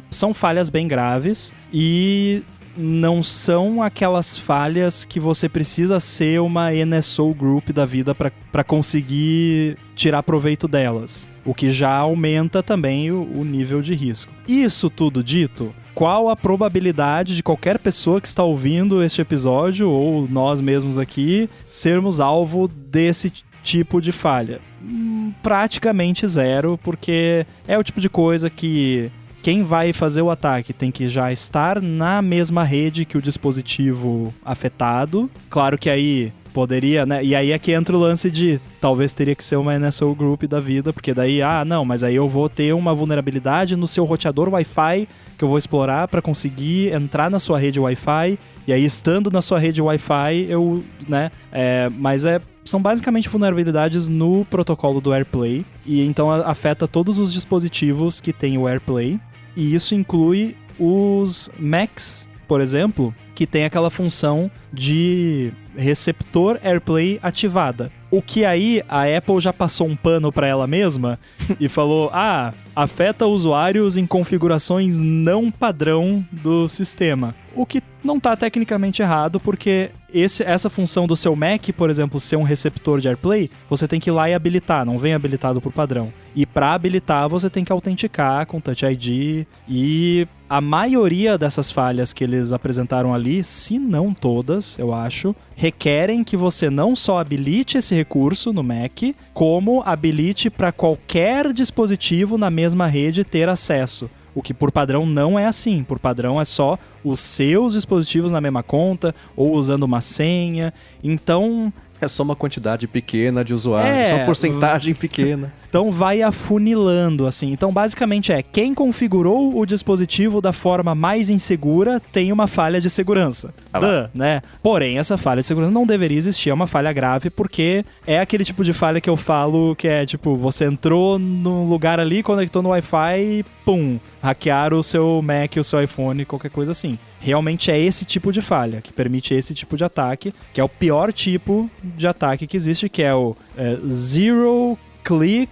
são falhas bem graves, e não são aquelas falhas que você precisa ser uma NSO Group da vida para conseguir tirar proveito delas, o que já aumenta também o nível de risco. Isso tudo dito, qual a probabilidade de qualquer pessoa que está ouvindo este episódio, ou nós mesmos aqui, sermos alvo desse tipo de falha? Praticamente zero, porque é o tipo de coisa que quem vai fazer o ataque tem que já estar na mesma rede que o dispositivo afetado. Claro que aí poderia, né? E aí é que entra o lance de talvez teria que ser uma NSO Group da vida, porque daí, não, mas aí eu vou ter uma vulnerabilidade no seu roteador Wi-Fi que eu vou explorar para conseguir entrar na sua rede Wi-Fi, e aí estando na sua rede Wi-Fi, são basicamente vulnerabilidades no protocolo do AirPlay, e então afeta todos os dispositivos que tem o AirPlay, e isso inclui os Macs, por exemplo, que tem aquela função de receptor AirPlay ativada. O que aí a Apple já passou um pano para ela mesma e falou, afeta usuários em configurações não padrão do sistema. O que não tá tecnicamente errado, porque essa função do seu Mac, por exemplo, ser um receptor de AirPlay, você tem que ir lá e habilitar, não vem habilitado por padrão. E para habilitar, você tem que autenticar com Touch ID, e a maioria dessas falhas que eles apresentaram ali, se não todas, eu acho, requerem que você não só habilite esse recurso no Mac, como habilite para qualquer dispositivo na mesma rede ter acesso. O que por padrão não é assim. Por padrão é só os seus dispositivos na mesma conta ou usando uma senha. Então é só uma quantidade pequena de usuários, só uma porcentagem pequena. Então vai afunilando, assim. Então basicamente quem configurou o dispositivo da forma mais insegura tem uma falha de segurança. Né? Porém, essa falha de segurança não deveria existir, é uma falha grave, porque é aquele tipo de falha que eu falo que é tipo, você entrou num lugar ali, conectou no Wi-Fi e pum, hackearam o seu Mac, o seu iPhone, qualquer coisa assim. Realmente é esse tipo de falha que permite esse tipo de ataque, que é o pior tipo de ataque que existe, que é o Zero Click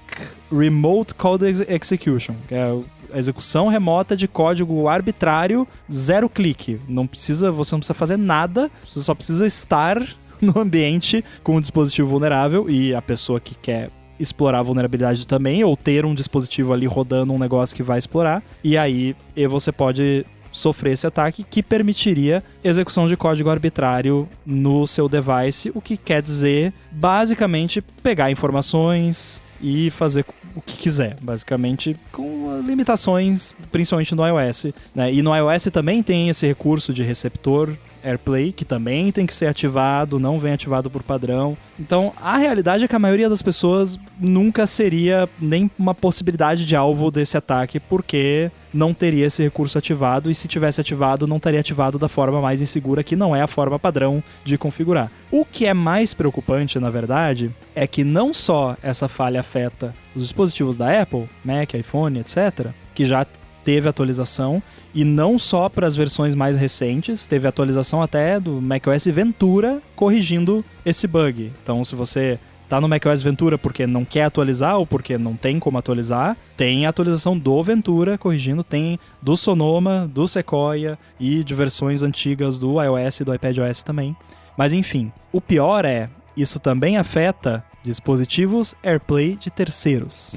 Remote Code Execution, que é a execução remota de código arbitrário, zero clique. Você não precisa fazer nada, você só precisa estar no ambiente com o dispositivo vulnerável, e a pessoa que quer explorar a vulnerabilidade também, ou ter um dispositivo ali rodando um negócio que vai explorar, e aí você pode sofrer esse ataque que permitiria execução de código arbitrário no seu device, o que quer dizer, basicamente, pegar informações e fazer o que quiser, basicamente, com limitações, principalmente no iOS, né? E no iOS também tem esse recurso de receptor AirPlay, que também tem que ser ativado, não vem ativado por padrão. Então, a realidade é que a maioria das pessoas nunca seria nem uma possibilidade de alvo desse ataque, porque não teria esse recurso ativado, e se tivesse ativado, não estaria ativado da forma mais insegura, que não é a forma padrão de configurar. O que é mais preocupante, na verdade, é que não só essa falha afeta os dispositivos da Apple, Mac, iPhone, etc., que já teve atualização, e não só para as versões mais recentes, teve atualização até do macOS Ventura corrigindo esse bug. Então, se você tá no macOS Ventura porque não quer atualizar ou porque não tem como atualizar, tem a atualização do Ventura corrigindo, tem do Sonoma, do Sequoia e de versões antigas do iOS e do iPadOS também. Mas enfim, o pior isso também afeta dispositivos AirPlay de terceiros.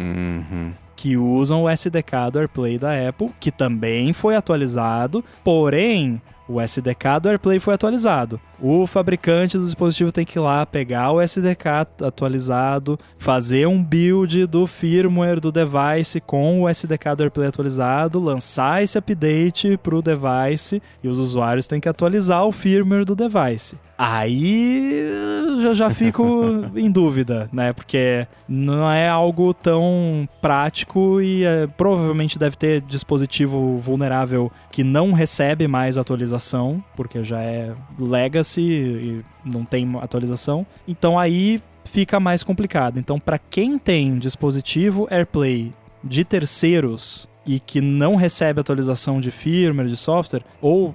Que usam o SDK do AirPlay da Apple, que também foi atualizado, porém, O SDK do AirPlay foi atualizado. O fabricante do dispositivo tem que ir lá pegar o SDK atualizado, fazer um build do firmware do device com o SDK do AirPlay atualizado, lançar esse update pro device e os usuários têm que atualizar o firmware do device. Aí eu já fico em dúvida, né? Porque não é algo tão prático e provavelmente deve ter dispositivo vulnerável que não recebe mais atualização, porque já é legacy e não tem atualização. Então aí fica mais complicado. Então, para quem tem dispositivo AirPlay de terceiros e que não recebe atualização de firmware, de software, ou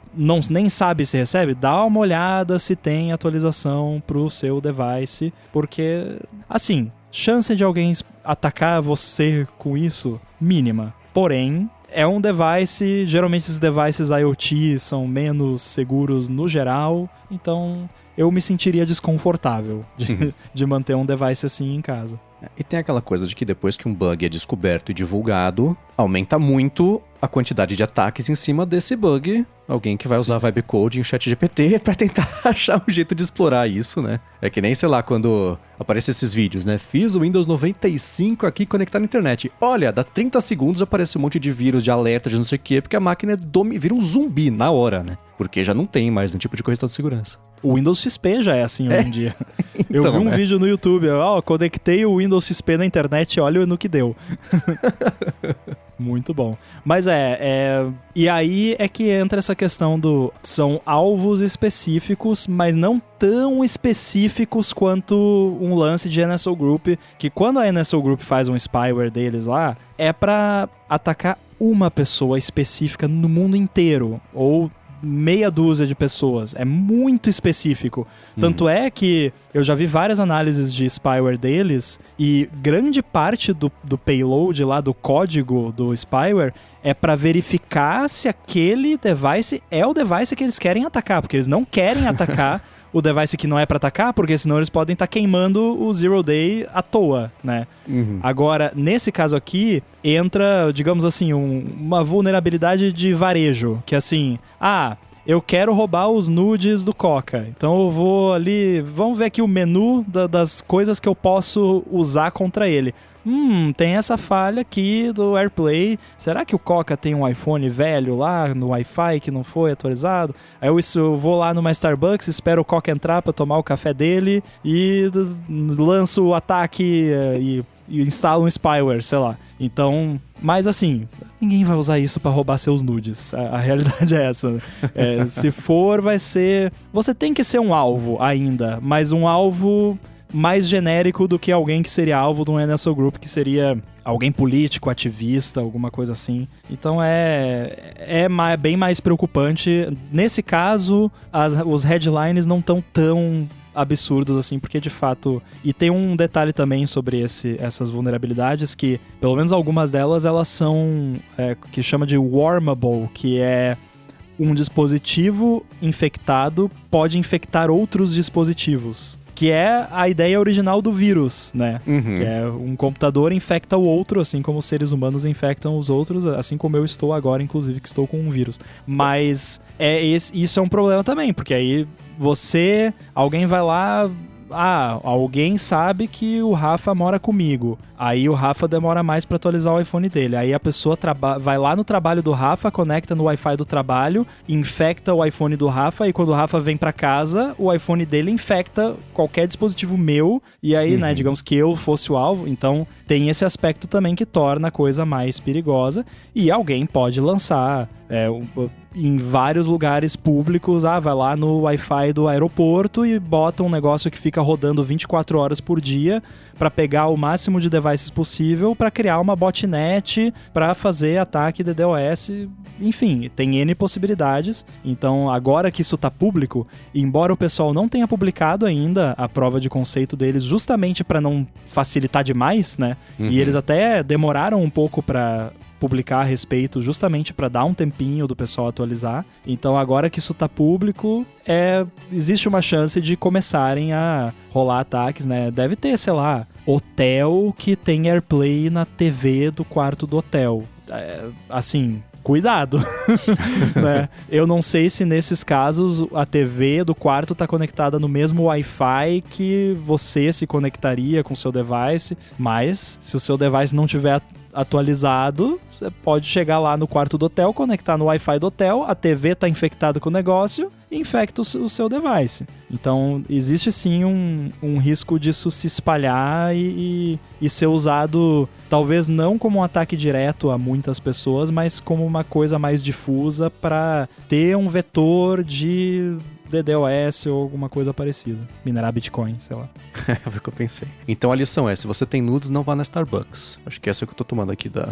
nem sabe se recebe, dá uma olhada se tem atualização pro seu device, porque, assim, chance de alguém atacar você com isso, mínima. Porém, é um device, geralmente esses devices IoT são menos seguros no geral, então eu me sentiria desconfortável de manter um device assim em casa. E tem aquela coisa de que depois que um bug é descoberto e divulgado, aumenta muito a quantidade de ataques em cima desse bug. Alguém que vai usar Vibe Code em ChatGPT pra tentar achar um jeito de explorar isso, né? É que nem, sei lá, quando aparecem esses vídeos, né? Fiz o Windows 95 aqui conectado na internet. Olha, dá 30 segundos aparece um monte de vírus, de alerta, de não sei o quê, porque a máquina vira um zumbi na hora, né? Porque já não tem mais um tipo de correção de segurança. O Windows XP já é assim hoje em dia. Então, eu vi um vídeo no YouTube, conectei o Windows XP na internet, olha no que deu. Muito bom. Mas e aí é que entra essa questão são alvos específicos, mas não tão específicos quanto um lance de NSO Group, que quando a NSO Group faz um spyware deles lá, é pra atacar uma pessoa específica no mundo inteiro, ou meia dúzia de pessoas. É muito específico. Tanto é que eu já vi várias análises de spyware deles e grande parte do payload lá, do código do spyware, é para verificar se aquele device é o device que eles querem atacar, porque eles não querem atacar o device que não é para atacar, porque senão eles podem estar queimando o Zero Day à toa, né? Agora, nesse caso aqui, entra, digamos assim, uma vulnerabilidade de varejo, que é assim, eu quero roubar os nudes do Coca. Então eu vou ali, vamos ver aqui o menu das coisas que eu posso usar contra ele. Tem essa falha aqui do AirPlay. Será que o Coca tem um iPhone velho lá no Wi-Fi que não foi atualizado? Aí eu vou lá numa Starbucks, espero o Coca entrar pra tomar o café dele e lanço o ataque e instalo um spyware, sei lá. Então, mas assim, ninguém vai usar isso pra roubar seus nudes. A realidade é essa. Se for, vai ser... Você tem que ser um alvo ainda, mas um alvo mais genérico do que alguém que seria alvo de um NSO Group, que seria alguém político, ativista, alguma coisa assim. Então é bem mais preocupante. Nesse caso, os headlines não estão tão absurdos assim, porque de fato... E tem um detalhe também sobre essas vulnerabilidades, que pelo menos algumas delas, elas são que chama de wormable, que é um dispositivo infectado pode infectar outros dispositivos. Que é a ideia original do vírus, né? Que é um computador infecta o outro, assim como os seres humanos infectam os outros, assim como eu estou agora, inclusive, que estou com um vírus. Mas isso é um problema também, porque aí alguém vai lá... alguém sabe que o Rafa mora comigo. Aí o Rafa demora mais pra atualizar o iPhone dele. Aí a pessoa vai lá no trabalho do Rafa, conecta no Wi-Fi do trabalho, infecta o iPhone do Rafa, e quando o Rafa vem pra casa, o iPhone dele infecta qualquer dispositivo meu, e aí, né, digamos que eu fosse o alvo. Então tem esse aspecto também que torna a coisa mais perigosa, e alguém pode lançar em vários lugares públicos, vai lá no Wi-Fi do aeroporto e bota um negócio que fica rodando 24 horas por dia para pegar o máximo de devices possível para criar uma botnet para fazer ataque DDoS. Enfim, tem N possibilidades. Então, agora que isso tá público, embora o pessoal não tenha publicado ainda a prova de conceito deles, justamente para não facilitar demais, né? E eles até demoraram um pouco para publicar a respeito, justamente para dar um tempinho do pessoal atualizar. Então, agora que isso tá público, existe uma chance de começarem a rolar ataques, né? Deve ter, sei lá, hotel que tem AirPlay na TV do quarto do hotel. Assim, cuidado, né? Eu não sei se nesses casos a TV do quarto tá conectada no mesmo Wi-Fi que você se conectaria com o seu device, mas se o seu device não tiver atualizado, você pode chegar lá no quarto do hotel, conectar no Wi-Fi do hotel, a TV tá infectada com o negócio e infecta o seu device. Então, existe sim um risco disso se espalhar e ser usado, talvez não como um ataque direto a muitas pessoas, mas como uma coisa mais difusa para ter um vetor de DDoS ou alguma coisa parecida. Minerar Bitcoin, sei lá. Foi o que eu pensei. Então a lição é, se você tem nudes, não vá na Starbucks. Acho que essa é o que eu tô tomando aqui do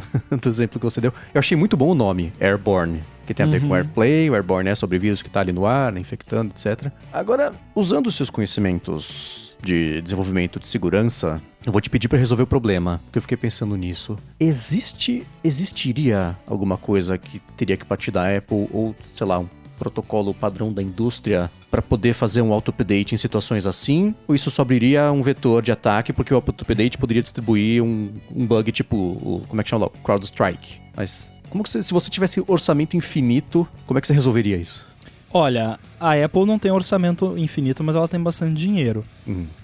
exemplo que você deu. Eu achei muito bom o nome, Airborne, que tem a ver com AirPlay. O Airborne é sobre vírus que tá ali no ar, infectando, etc. Agora, usando os seus conhecimentos de desenvolvimento de segurança, eu vou te pedir para resolver o problema, porque eu fiquei pensando nisso. Existiria alguma coisa que teria que partir da Apple ou, sei lá, um protocolo padrão da indústria para poder fazer um auto-update em situações assim? Ou isso só abriria um vetor de ataque, porque o auto-update poderia distribuir um bug tipo, como é que chama lá? CrowdStrike. Mas como que se você tivesse orçamento infinito, como é que você resolveria isso? Olha, a Apple não tem orçamento infinito, mas ela tem bastante dinheiro.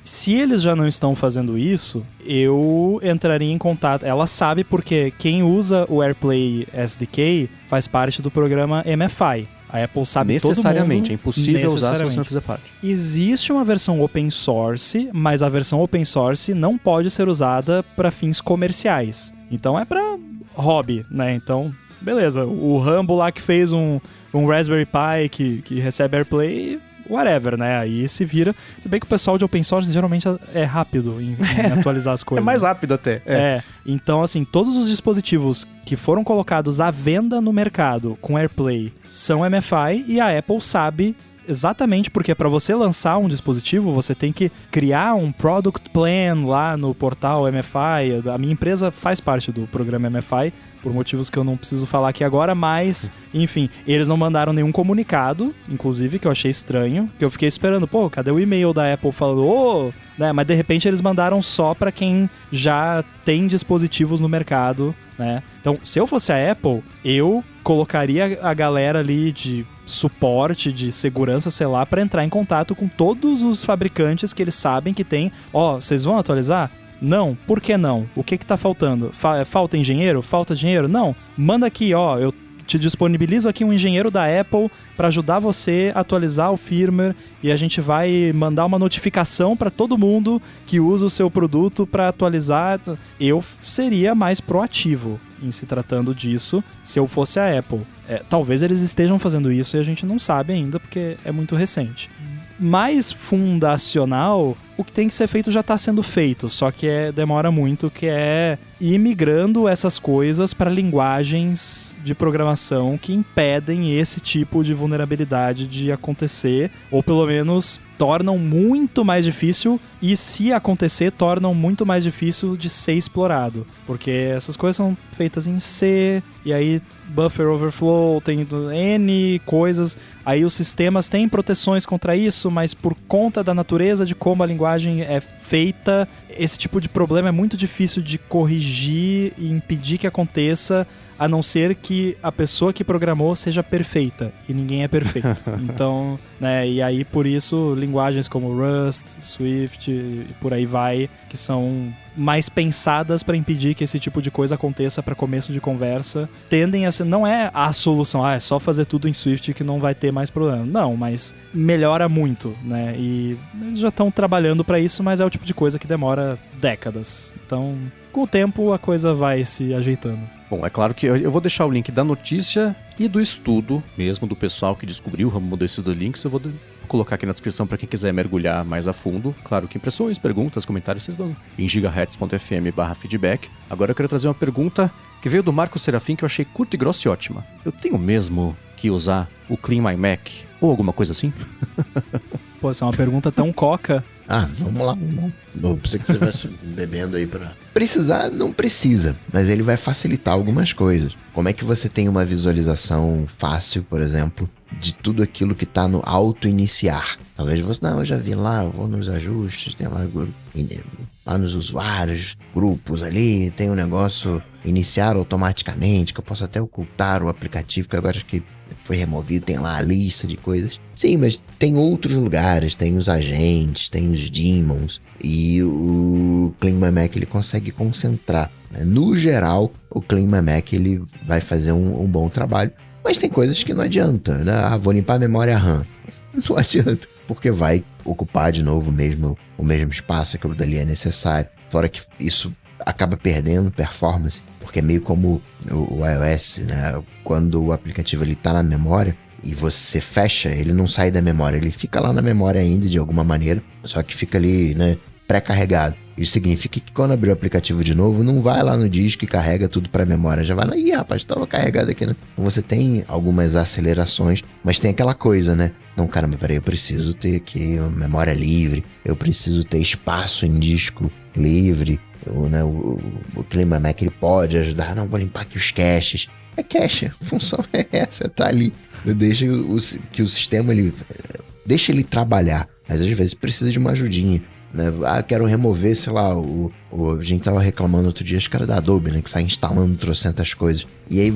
Se eles já não estão fazendo isso, eu entraria em contato. Ela sabe porque quem usa o AirPlay SDK faz parte do programa MFI. A Apple sabe necessariamente, é impossível usar se você não fizer parte. Existe uma versão open source, mas a versão open source não pode ser usada para fins comerciais. Então é para hobby, né? Então, beleza. O Rambo lá que fez um Raspberry Pi que recebe AirPlay, whatever, né? Aí se vira. Se bem que o pessoal de open source geralmente é rápido em atualizar as coisas. É mais rápido até. Então, assim, todos os dispositivos que foram colocados à venda no mercado com AirPlay são MFI e a Apple sabe exatamente porque para você lançar um dispositivo, você tem que criar um product plan lá no portal MFI. A minha empresa faz parte do programa MFI, por motivos que eu não preciso falar aqui agora, mas, enfim, eles não mandaram nenhum comunicado, inclusive, que eu achei estranho, que eu fiquei esperando, cadê o e-mail da Apple falando, né? Mas de repente eles mandaram só para quem já tem dispositivos no mercado, né? Então, se eu fosse a Apple, eu colocaria a galera ali de suporte, de segurança, sei lá, para entrar em contato com todos os fabricantes que eles sabem que tem. Vocês vão atualizar? Não. Por que não? O que tá faltando? Falta engenheiro? Falta dinheiro? Não. Manda aqui, eu te disponibilizo aqui um engenheiro da Apple para ajudar você a atualizar o firmware e a gente vai mandar uma notificação para todo mundo que usa o seu produto para atualizar. Eu seria mais proativo em se tratando disso se eu fosse a Apple. Talvez eles estejam fazendo isso e a gente não sabe ainda porque é muito recente. Mais fundacional, o que tem que ser feito já está sendo feito, só que demora muito, que é ir migrando essas coisas para linguagens de programação que impedem esse tipo de vulnerabilidade de acontecer, ou pelo menos tornam muito mais difícil, e se acontecer, tornam muito mais difícil de ser explorado, porque essas coisas são feitas em C, e aí buffer overflow, tem N coisas, aí os sistemas têm proteções contra isso, mas por conta da natureza de como a linguagem é feita, esse tipo de problema é muito difícil de corrigir e impedir que aconteça, a não ser que a pessoa que programou seja perfeita, e ninguém é perfeito. Então, né, e aí por isso linguagens como Rust, Swift e por aí vai, que são mais pensadas para impedir que esse tipo de coisa aconteça para começo de conversa, tendem a ser, não é a solução, é só fazer tudo em Swift que não vai ter mais problema. Não, mas melhora muito, né? E eles já estão trabalhando para isso, mas é o tipo de coisa que demora décadas. Então, com o tempo a coisa vai se ajeitando. Bom, é claro que eu vou deixar o link da notícia e do estudo mesmo do pessoal que descobriu, mudou esses dois links, eu vou colocar aqui na descrição para quem quiser mergulhar mais a fundo. Claro que impressões, perguntas, comentários vocês dão em gigahertz.fm/feedback. Agora eu quero trazer uma pergunta que veio do Marco Serafim que eu achei curta e grossa e ótima. Eu tenho mesmo que usar o Clean My Mac ou alguma coisa assim? Pô, essa é uma pergunta tão coca. Vamos lá. Eu pensei que você estivesse bebendo aí pra... Precisar, não precisa, mas ele vai facilitar algumas coisas. Como é que você tem uma visualização fácil, por exemplo, de tudo aquilo que tá no auto-iniciar. Talvez você, não, eu já vi lá, eu vou nos ajustes, tem lá nos usuários, grupos ali, tem um negócio iniciar automaticamente, que eu posso até ocultar o aplicativo, que agora acho que foi removido, tem lá a lista de coisas. Sim, mas tem outros lugares, tem os agentes, tem os daemons, e o Clean My Mac ele consegue concentrar. No geral, o Clean My Mac ele vai fazer um bom trabalho, mas tem coisas que não adianta, né? Ah, vou limpar a memória RAM. Não adianta, porque vai ocupar de novo o mesmo espaço, aquilo dali é necessário. Fora que isso acaba perdendo performance, porque é meio como o iOS, né? Quando o aplicativo ele tá na memória e você fecha, ele não sai da memória, ele fica lá na memória ainda de alguma maneira, só que fica ali, né, pré-carregado. Isso significa que quando abrir o aplicativo de novo, não vai lá no disco e carrega tudo para a memória. Já vai lá, ih, rapaz, estava carregado aqui, né? Você tem algumas acelerações, mas tem aquela coisa, né? Não, caramba, peraí, eu preciso ter aqui uma memória livre, eu preciso ter espaço em disco livre. O Clean My Mac ele pode ajudar, não, vou limpar aqui os caches. É cache, a função é essa, tá ali. Deixa que o sistema, deixa ele trabalhar, mas às vezes precisa de uma ajudinha. Né? Ah, quero remover, sei lá, a gente tava reclamando outro dia, os caras da Adobe, né, que sai instalando trocentas coisas. E aí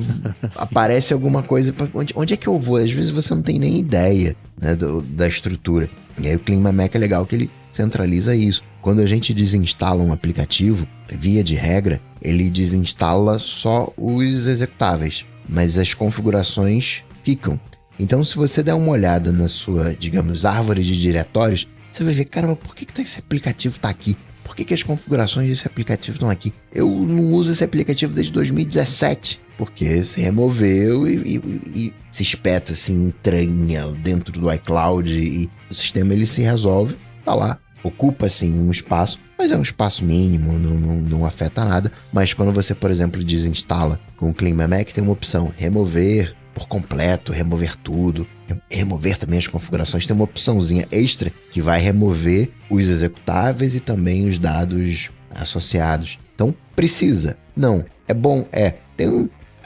aparece alguma coisa, onde é que eu vou? Às vezes você não tem nem ideia, né, da estrutura. E aí o Clean My Mac é legal que ele centraliza isso. Quando a gente desinstala um aplicativo, via de regra, ele desinstala só os executáveis, mas as configurações ficam. Então, se você der uma olhada na sua, digamos, árvore de diretórios, você vai ver, caramba, por que esse aplicativo está aqui? Por que as configurações desse aplicativo estão aqui? Eu não uso esse aplicativo desde 2017, porque se removeu e se espeta, se entranha dentro do iCloud e o sistema ele se resolve, tá lá. Ocupa, sim, um espaço, mas é um espaço mínimo, não afeta nada. Mas quando você, por exemplo, desinstala com o Clean My Mac, tem uma opção, remover por completo, remover tudo, remover também as configurações. Tem uma opçãozinha extra que vai remover os executáveis e também os dados associados. Então, precisa. Não. É bom? É.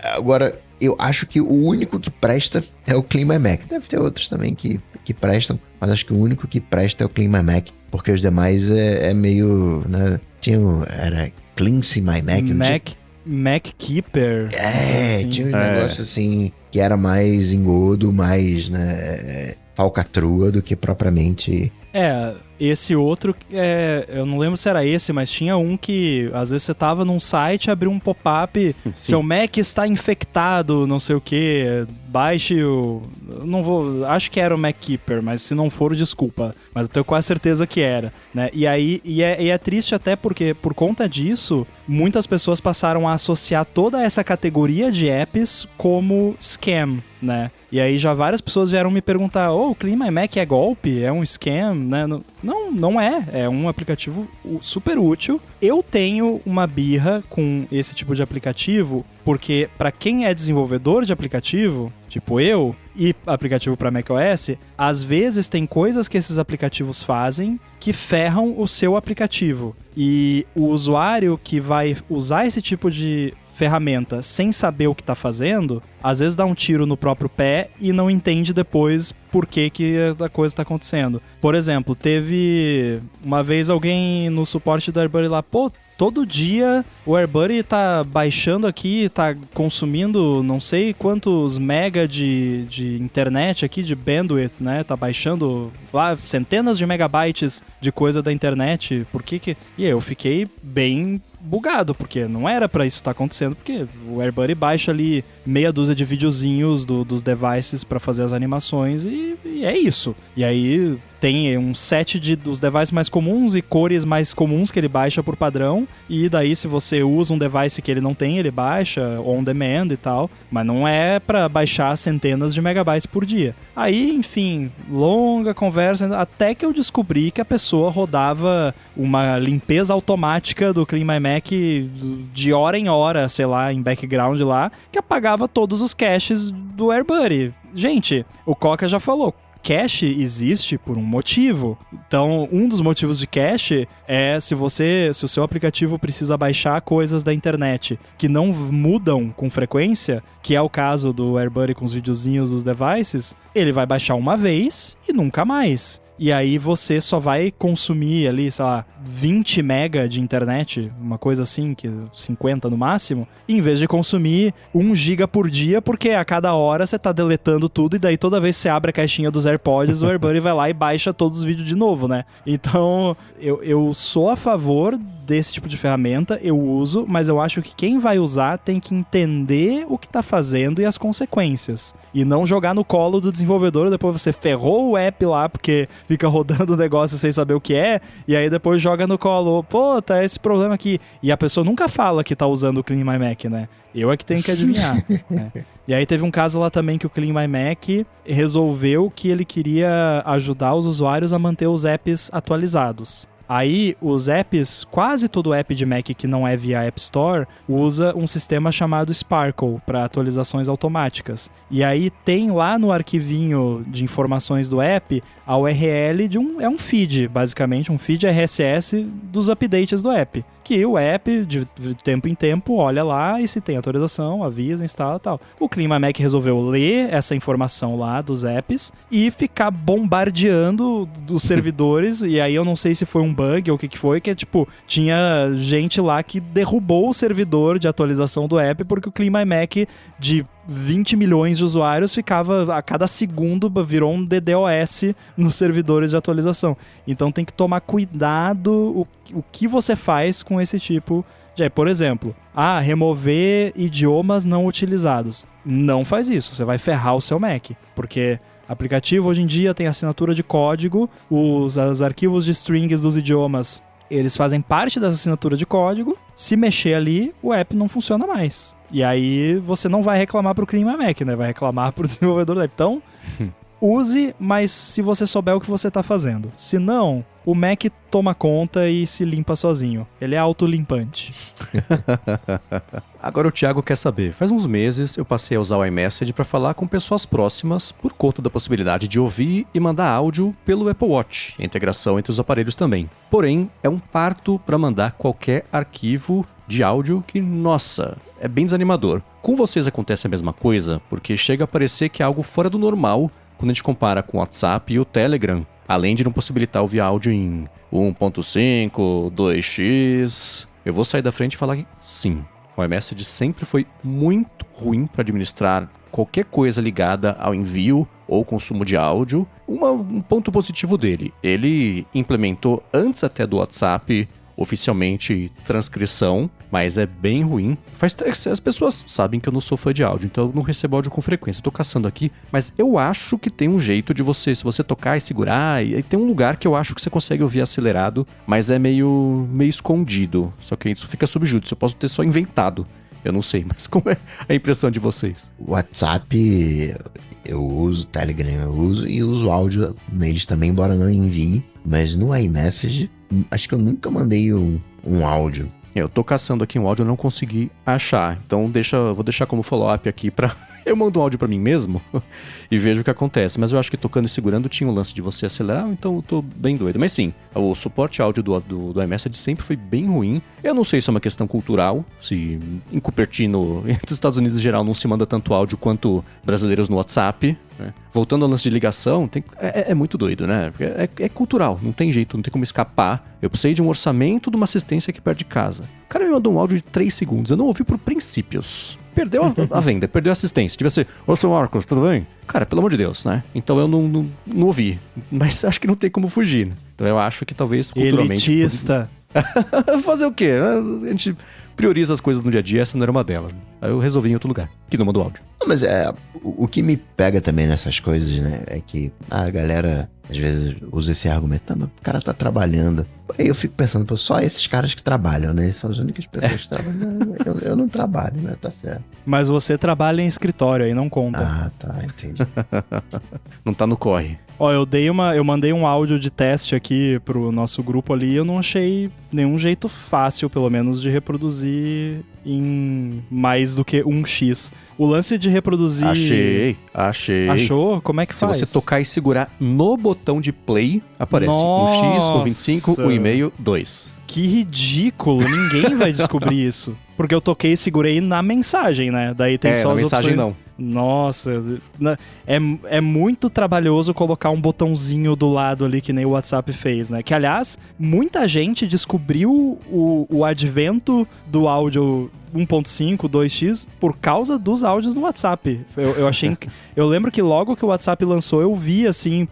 Agora, eu acho que o único que presta é o Clean My Mac. Deve ter outros também que prestam, mas acho que o único que presta é o Clean My Mac, porque os demais é meio, né? Era Cleanse My Mac. Mac Keeper. Assim. Tinha um negócio assim, que era mais engodo, mais, né, falcatrua do que propriamente... Esse outro, eu não lembro se era esse, mas tinha um que às vezes você tava num site, abriu um pop-up, seu Mac está infectado, não sei o que, baixe o... Não vou... Acho que era o Mac Keeper, mas se não for, desculpa. Mas eu tenho quase certeza que era, né? E aí, é triste até porque, por conta disso, muitas pessoas passaram a associar toda essa categoria de apps como scam, né? E aí já várias pessoas vieram me perguntar, o Clean My Mac é golpe? É um scam? Né? Não é. É um aplicativo super útil. Eu tenho uma birra com esse tipo de aplicativo, porque para quem é desenvolvedor de aplicativo, tipo eu, e aplicativo para macOS, às vezes tem coisas que esses aplicativos fazem que ferram o seu aplicativo. E o usuário que vai usar esse tipo de ferramenta sem saber o que tá fazendo, às vezes dá um tiro no próprio pé e não entende depois por que a coisa tá acontecendo. Por exemplo, teve uma vez alguém no suporte do AirBuddy lá, todo dia o AirBuddy tá baixando aqui, tá consumindo não sei quantos mega de internet aqui, de bandwidth, né? Tá baixando lá centenas de megabytes de coisa da internet. Por que? E aí eu fiquei bem bugado, porque não era pra isso estar acontecendo, porque o AirBuddy baixa ali meia dúzia de videozinhos dos devices pra fazer as animações e é isso. E aí tem um set dos devices mais comuns e cores mais comuns que ele baixa por padrão, e daí se você usa um device que ele não tem, ele baixa on demand e tal, mas não é pra baixar centenas de megabytes por dia. Aí, enfim, longa conversa, até que eu descobri que a pessoa rodava uma limpeza automática do Clean My Mac de hora em hora, sei lá, em background lá, que apagava todos os caches do AirBuddy. Gente, o Coca já falou, cache existe por um motivo. Então, um dos motivos de cache é se o seu aplicativo precisa baixar coisas da internet que não mudam com frequência, que é o caso do AirBuddy com os videozinhos dos devices, ele vai baixar uma vez e nunca mais. E aí você só vai consumir ali, sei lá, 20 mega de internet, uma coisa assim, que 50 no máximo, em vez de consumir 1 giga por dia, porque a cada hora você tá deletando tudo e daí toda vez que você abre a caixinha dos AirPods, o AirBuddy vai lá e baixa todos os vídeos de novo, né? Então, eu sou a favor desse tipo de ferramenta, eu uso, mas eu acho que quem vai usar tem que entender o que tá fazendo e as consequências. E não jogar no colo do desenvolvedor, depois você ferrou o app lá, porque fica rodando o negócio sem saber o que é, e aí depois joga no colo, pô, tá esse problema aqui. E a pessoa nunca fala que tá usando o Clean My Mac, né? Eu é que tenho que adivinhar. Né? E aí teve um caso lá também que o Clean My Mac resolveu que ele queria ajudar os usuários a manter os apps atualizados. Aí, os apps, quase todo app de Mac que não é via App Store, usa um sistema chamado Sparkle para atualizações automáticas. E aí tem lá no arquivinho de informações do app a URL é um feed, basicamente, um feed RSS dos updates do app. Que o app, de tempo em tempo, olha lá e se tem atualização, avisa, instala e tal. O Clean My Mac resolveu ler essa informação lá dos apps e ficar bombardeando os servidores. E aí eu não sei se foi um bug ou o que foi, que é tipo, tinha gente lá que derrubou o servidor de atualização do app porque o Clean My Mac de 20 milhões de usuários ficava, a cada segundo virou um DDoS nos servidores de atualização. Então tem que tomar cuidado o que você faz com esse tipo de... Por exemplo, remover idiomas não utilizados. Não faz isso, você vai ferrar o seu Mac, porque... aplicativo hoje em dia tem assinatura de código, os arquivos de strings dos idiomas, eles fazem parte dessa assinatura de código. Se mexer ali, o app não funciona mais. E aí você não vai reclamar pro Clean My Mac, né? Vai reclamar pro desenvolvedor do app. Então, use, mas se você souber o que você tá fazendo. Se não, o Mac toma conta e se limpa sozinho. Ele é autolimpante. Agora o Thiago quer saber. Faz uns meses eu passei a usar o iMessage para falar com pessoas próximas por conta da possibilidade de ouvir e mandar áudio pelo Apple Watch, a integração entre os aparelhos também. Porém, é um parto para mandar qualquer arquivo de áudio que, nossa, é bem desanimador. Com vocês acontece a mesma coisa, porque chega a parecer que é algo fora do normal quando a gente compara com o WhatsApp e o Telegram, além de não possibilitar ouvir áudio em 1.5, 2x. Eu vou sair da frente e falar que sim. O iMessage sempre foi muito ruim para administrar qualquer coisa ligada ao envio ou consumo de áudio. Um ponto positivo dele, ele implementou antes até do WhatsApp oficialmente transcrição, mas é bem ruim. As pessoas sabem que eu não sou fã de áudio, então eu não recebo áudio com frequência. Eu tô caçando aqui, mas eu acho que tem um jeito de você, se você tocar e segurar, e tem um lugar que eu acho que você consegue ouvir acelerado, mas é meio escondido. Só que isso fica sob júdice, eu posso ter só inventado. Eu não sei, mas como é a impressão de vocês? WhatsApp eu uso, Telegram eu uso e uso áudio neles também, embora não envie. Mas no iMessage, acho que eu nunca mandei um áudio. Eu tô caçando aqui um áudio e não consegui achar. Então vou deixar como follow-up aqui pra... Eu mando um áudio pra mim mesmo e vejo o que acontece. Mas eu acho que tocando e segurando tinha um lance de você acelerar, então eu tô bem doido. Mas sim, o suporte áudio do iMessage sempre foi bem ruim. Eu não sei se é uma questão cultural, se em Cupertino, entre os Estados Unidos em geral, não se manda tanto áudio quanto brasileiros no WhatsApp. Né? Voltando ao lance de ligação, é muito doido, né? É cultural, não tem jeito, não tem como escapar. Eu precisei de um orçamento de uma assistência aqui perto de casa. O cara me mandou um áudio de 3 segundos, eu não ouvi por princípios. Perdeu a venda, perdeu a assistência. Devia ser, ô seu Marcos, tudo bem? Cara, pelo amor de Deus, né? Então eu não ouvi. Mas acho que não tem como fugir. Né? Então eu acho que talvez culturalmente... Elitista. Fazer o quê? A gente prioriza as coisas no dia a dia, essa não era uma delas. Aí eu resolvi em outro lugar, que não mandou áudio. Não, mas o que me pega também nessas coisas, né? É que a galera às vezes usa esse argumento, mas o cara tá trabalhando. Aí eu fico pensando, pô, só esses caras que trabalham, né? São as únicas pessoas que trabalham. Eu não trabalho, né? Tá certo. Mas você trabalha em escritório, aí não conta. Ah, tá, entendi. Não tá no corre. Ó, eu mandei um áudio de teste aqui pro nosso grupo ali e eu não achei nenhum jeito fácil, pelo menos, de reproduzir reproduzir em mais do que 1x. O lance de reproduzir... Achei. Achou? Como é que faz? Se você tocar e segurar no botão de play, aparece 1x, 1.25, 1,5, 2. Que ridículo, ninguém vai descobrir isso. Porque eu toquei e segurei na mensagem, né? Daí tem só as mensagem opções... não. Nossa, é muito trabalhoso colocar um botãozinho do lado ali que nem o WhatsApp fez, né? Que, aliás, muita gente descobriu o advento do áudio 1.5, 2x por causa dos áudios no WhatsApp. Eu achei... eu lembro que logo que o WhatsApp lançou, eu vi, assim,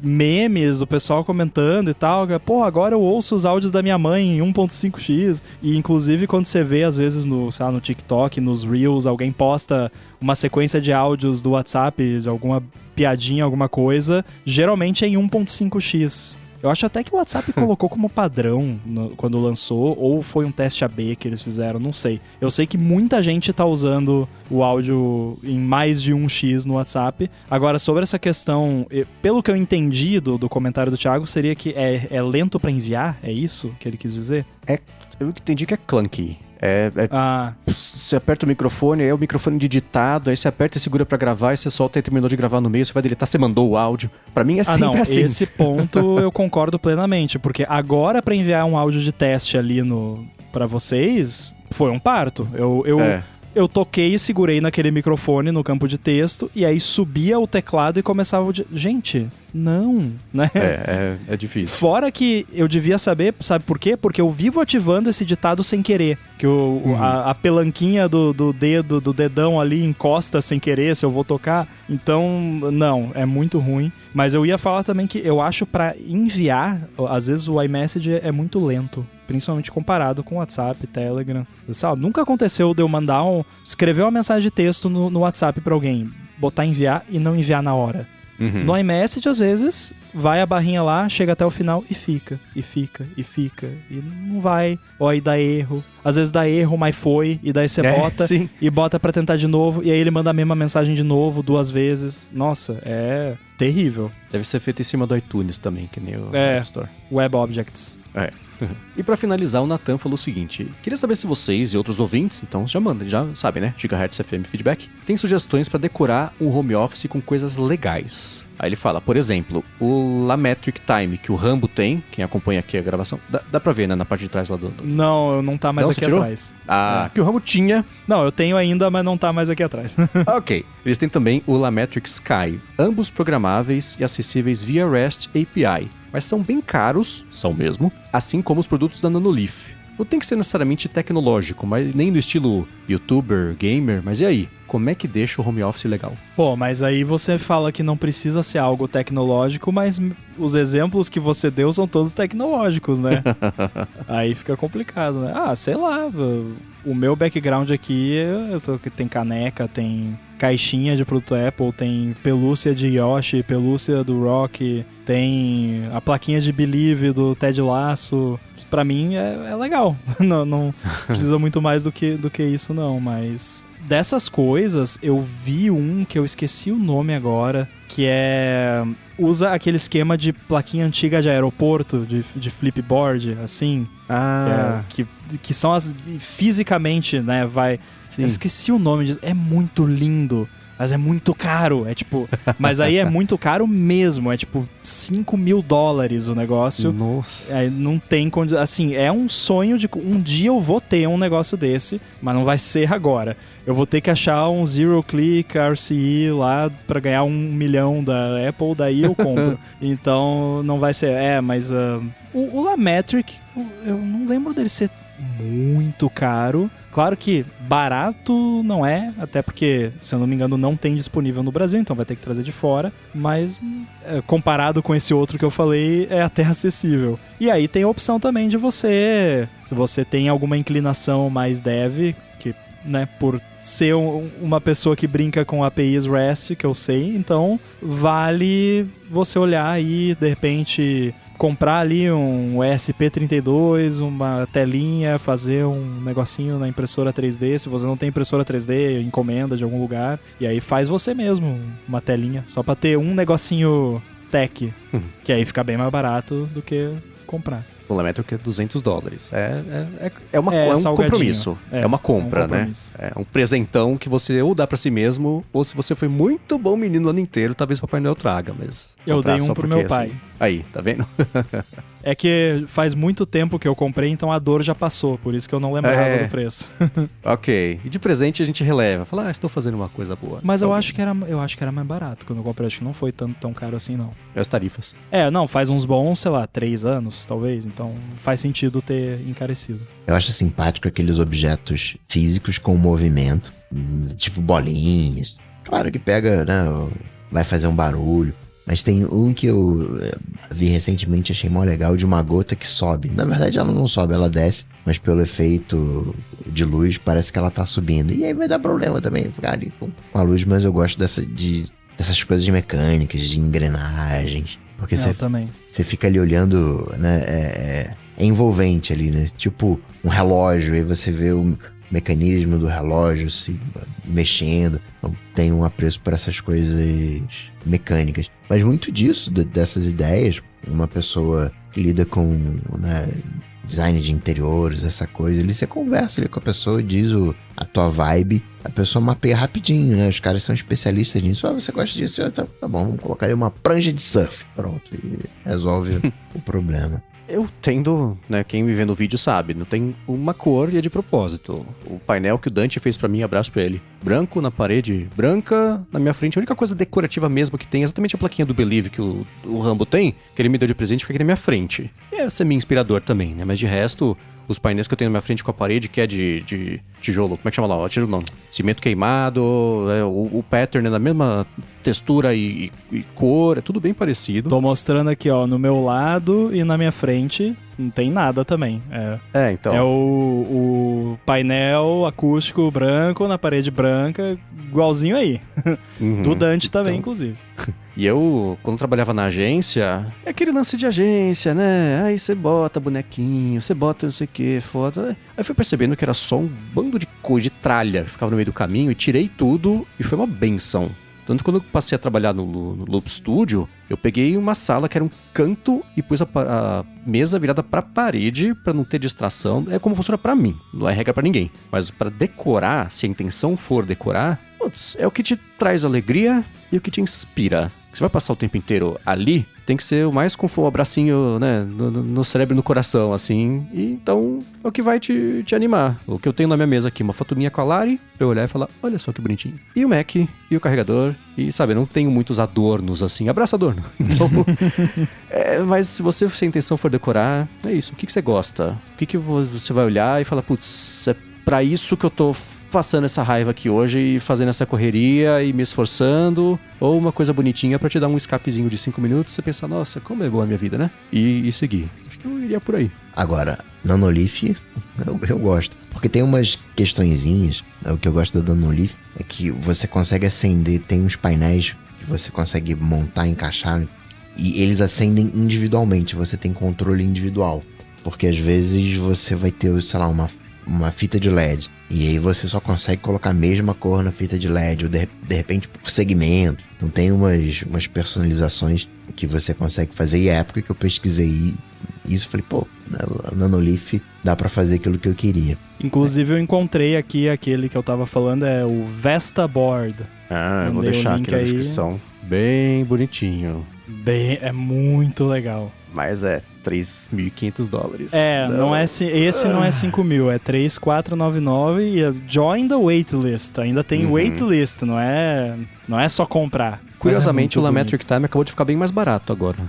memes do pessoal comentando e tal. Pô, agora eu ouço os áudios da minha mãe em 1.5x. E, inclusive, quando você vê, às vezes, no TikTok, nos Reels, alguém posta uma sequência de áudios do WhatsApp, de alguma piadinha, alguma coisa, geralmente é em 1.5x. Eu acho até que o WhatsApp colocou como padrão quando lançou, ou foi um teste AB que eles fizeram, não sei. Eu sei que muita gente tá usando o áudio em mais de 1x no WhatsApp. Agora, sobre essa questão, pelo que eu entendi do comentário do Thiago, seria que é lento pra enviar? É isso que ele quis dizer? Eu entendi que é clunky. Você aperta o microfone, aí é o microfone digitado, aí você aperta e segura pra gravar, e você solta e terminou de gravar no meio, você vai deletar, você mandou o áudio. Pra mim é sempre assim. Esse ponto eu concordo plenamente, porque agora pra enviar um áudio de teste ali pra vocês, foi um parto. Eu toquei e segurei naquele microfone no campo de texto, e aí subia o teclado e começava Gente, não, né? É difícil. Fora que eu devia saber, sabe por quê? Porque eu vivo ativando esse ditado sem querer. Que a pelanquinha do dedo, do dedão ali encosta sem querer se eu vou tocar. Então, não, é muito ruim. Mas eu ia falar também que eu acho pra enviar, às vezes o iMessage é muito lento. Principalmente comparado com WhatsApp, Telegram. Sabe, nunca aconteceu de eu mandar escrever uma mensagem de texto no WhatsApp pra alguém, botar enviar e não enviar na hora. Uhum. No iMessage, às vezes, vai a barrinha lá, chega até o final e fica. E não vai. Ou aí dá erro. Às vezes dá erro, mas foi. E daí você bota sim. E bota pra tentar de novo. E aí ele manda a mesma mensagem de novo, 2 vezes. Nossa, é terrível. Deve ser feito em cima do iTunes também, que nem o App Store. Web Objects. E pra finalizar, o Nathan falou o seguinte: queria saber se vocês e outros ouvintes, então já sabem, né? Gigahertz FM Feedback, tem sugestões pra decorar um home office com coisas legais. Aí ele fala, por exemplo, o Lametric Time, que o Rambo tem, quem acompanha aqui a gravação, dá pra ver, né, na parte de trás lá do... Não tá mais aqui atrás. Que o Rambo tinha. Não, eu tenho ainda, mas não tá mais aqui atrás. Ok. Eles têm também o Lametric Sky, ambos programáveis e acessíveis via REST API, mas são bem caros, são mesmo, assim como os produtos da Nanoleaf. Não tem que ser necessariamente tecnológico, mas nem do estilo youtuber, gamer, mas e aí? Como é que deixa o home office legal? Pô, mas aí você fala que não precisa ser algo tecnológico, mas os exemplos que você deu são todos tecnológicos, né? Aí fica complicado, né? Sei lá, o meu background aqui, tem caneca, tem caixinha de produto Apple, tem pelúcia de Yoshi, pelúcia do Rock, tem a plaquinha de Believe do Ted Lasso. Pra mim é legal. Não precisa muito mais do que isso não, mas... Dessas coisas, eu vi um que eu esqueci o nome agora, que usa aquele esquema de plaquinha antiga de aeroporto, de flipboard, assim. Que são fisicamente, né, vai... Sim. Eu esqueci o nome disso. É muito lindo. Mas é muito caro, mas aí é muito caro mesmo, é tipo $5.000 o negócio. Nossa. Aí não tem condição, assim, é um sonho de um dia eu vou ter um negócio desse, mas não vai ser agora. Eu vou ter que achar um Zero Click RCE lá pra ganhar 1 milhão da Apple, daí eu compro. Então não vai ser, mas o Lametric, eu não lembro dele ser muito caro. Claro que barato não é, até porque, se eu não me engano, não tem disponível no Brasil, então vai ter que trazer de fora, mas comparado com esse outro que eu falei, é até acessível. E aí tem a opção também de você, se você tem alguma inclinação mais dev, que, né, por ser uma pessoa que brinca com APIs REST, que eu sei, então vale você olhar aí, de repente... comprar ali um ESP32, uma telinha, fazer um negocinho na impressora 3D. Se você não tem impressora 3D, encomenda de algum lugar. E aí faz você mesmo uma telinha, só pra ter um negocinho tech, que aí fica bem mais barato do que comprar. O Lemaitre é $200. É um salgadinho. compromisso. É uma compra, um né? É um presentão que você ou dá pra si mesmo, ou se você foi muito bom menino o ano inteiro, talvez o Papai Noel traga, mas... Eu dei só pro porque, meu pai. assim, aí, tá vendo? É que faz muito tempo que eu comprei, então a dor já passou, por isso que eu não lembrava do preço. Ok. E de presente a gente releva. Fala, estou fazendo uma coisa boa. Mas eu acho que era mais barato quando eu comprei, acho que não foi tão caro assim, não. É as tarifas. Não, faz uns bons, sei lá, 3 anos, talvez, então faz sentido ter encarecido. Eu acho simpático aqueles objetos físicos com movimento, tipo bolinhas. Claro que pega, né, vai fazer um barulho. Mas tem um que eu vi recentemente, achei mó legal, de uma gota que sobe. Na verdade ela não sobe, ela desce, mas pelo efeito de luz parece que ela tá subindo. E aí vai dar problema também ficar ali com a luz, mas eu gosto dessas coisas mecânicas, de engrenagens. Porque você fica ali olhando, né, é envolvente ali, né? Tipo um relógio, aí você vê o mecanismo do relógio se mexendo. Eu tenho um apreço por essas coisas mecânicas. Mas muito disso, dessas ideias, uma pessoa que lida com, né, design de interiores, essa coisa, ali você conversa ali com a pessoa, diz a tua vibe, a pessoa mapeia rapidinho, né? Os caras são especialistas nisso. Você gosta disso? Tá bom, vamos colocar aí uma prancha de surf. Pronto, e resolve o problema. Eu tendo, né, quem me vê no vídeo sabe, não tem uma cor e é de propósito. O painel que o Dante fez pra mim, abraço pra ele. Branco na parede, branca na minha frente. A única coisa decorativa mesmo que tem é exatamente a plaquinha do Believe que o Rambo tem, que ele me deu de presente, fica aqui na minha frente. E é semi-inspirador também, né? Mas de resto, os painéis que eu tenho na minha frente com a parede, que é de tijolo, como é que chama lá? Tijolo não. Cimento queimado, o pattern é da mesma textura e cor, é tudo bem parecido. Tô mostrando aqui, ó, no meu lado e na minha frente, não tem nada também. Então. É o painel acústico branco na parede branca, igualzinho aí. Do Dante também, inclusive. E eu, quando trabalhava na agência, é aquele lance de agência, né? Aí você bota bonequinho, você bota não sei o que, foto. Aí eu fui percebendo que era só um bando de coisa, de tralha, que ficava no meio do caminho, e tirei tudo, e foi uma benção. Tanto que quando eu passei a trabalhar no Loop Studio, eu peguei uma sala que era um canto e pus a mesa virada pra parede pra não ter distração. É como funciona pra mim, não é regra pra ninguém. Mas pra decorar, se a intenção for decorar, putz, é o que te traz alegria e o que te inspira. Você vai passar o tempo inteiro ali, tem que ser o mais com o abracinho, né, no cérebro e no coração, assim. E então é o que vai te animar. O que eu tenho na minha mesa aqui, uma foto minha com a Lari, pra eu olhar e falar, olha só que bonitinho. E o Mac, e o carregador, e sabe, eu não tenho muitos adornos assim, abraço adorno. Então, mas se a intenção for decorar, é isso. O que você gosta? O que você vai olhar e falar, putz, é pra isso que eu tô passando essa raiva aqui hoje e fazendo essa correria e me esforçando, ou uma coisa bonitinha pra te dar um escapezinho de 5 minutos e você pensar, nossa, como é boa a minha vida, né? E seguir. Acho que eu iria por aí. Agora, Nanolith, eu gosto. Porque tem umas questõezinhas, o que eu gosto da Nanolith é que você consegue acender, tem uns painéis que você consegue montar, encaixar, e eles acendem individualmente, você tem controle individual. Porque às vezes você vai ter, sei lá, uma fita de LED. E aí você só consegue colocar a mesma cor na fita de LED, ou de repente por segmento. Então tem umas personalizações que você consegue fazer. E é a época que eu pesquisei isso, falei, pô, a Nanolith dá pra fazer aquilo que eu queria. Inclusive eu encontrei aqui aquele que eu tava falando, é o Vesta Board. Eu vou deixar aqui na descrição. Bem bonitinho. É muito legal. Mas é $3.500. Esse não é 5.000, é 3.499 e join the waitlist. Ainda tem waitlist, não é só comprar. Curiosamente, o Lammetric Time acabou de ficar bem mais barato agora.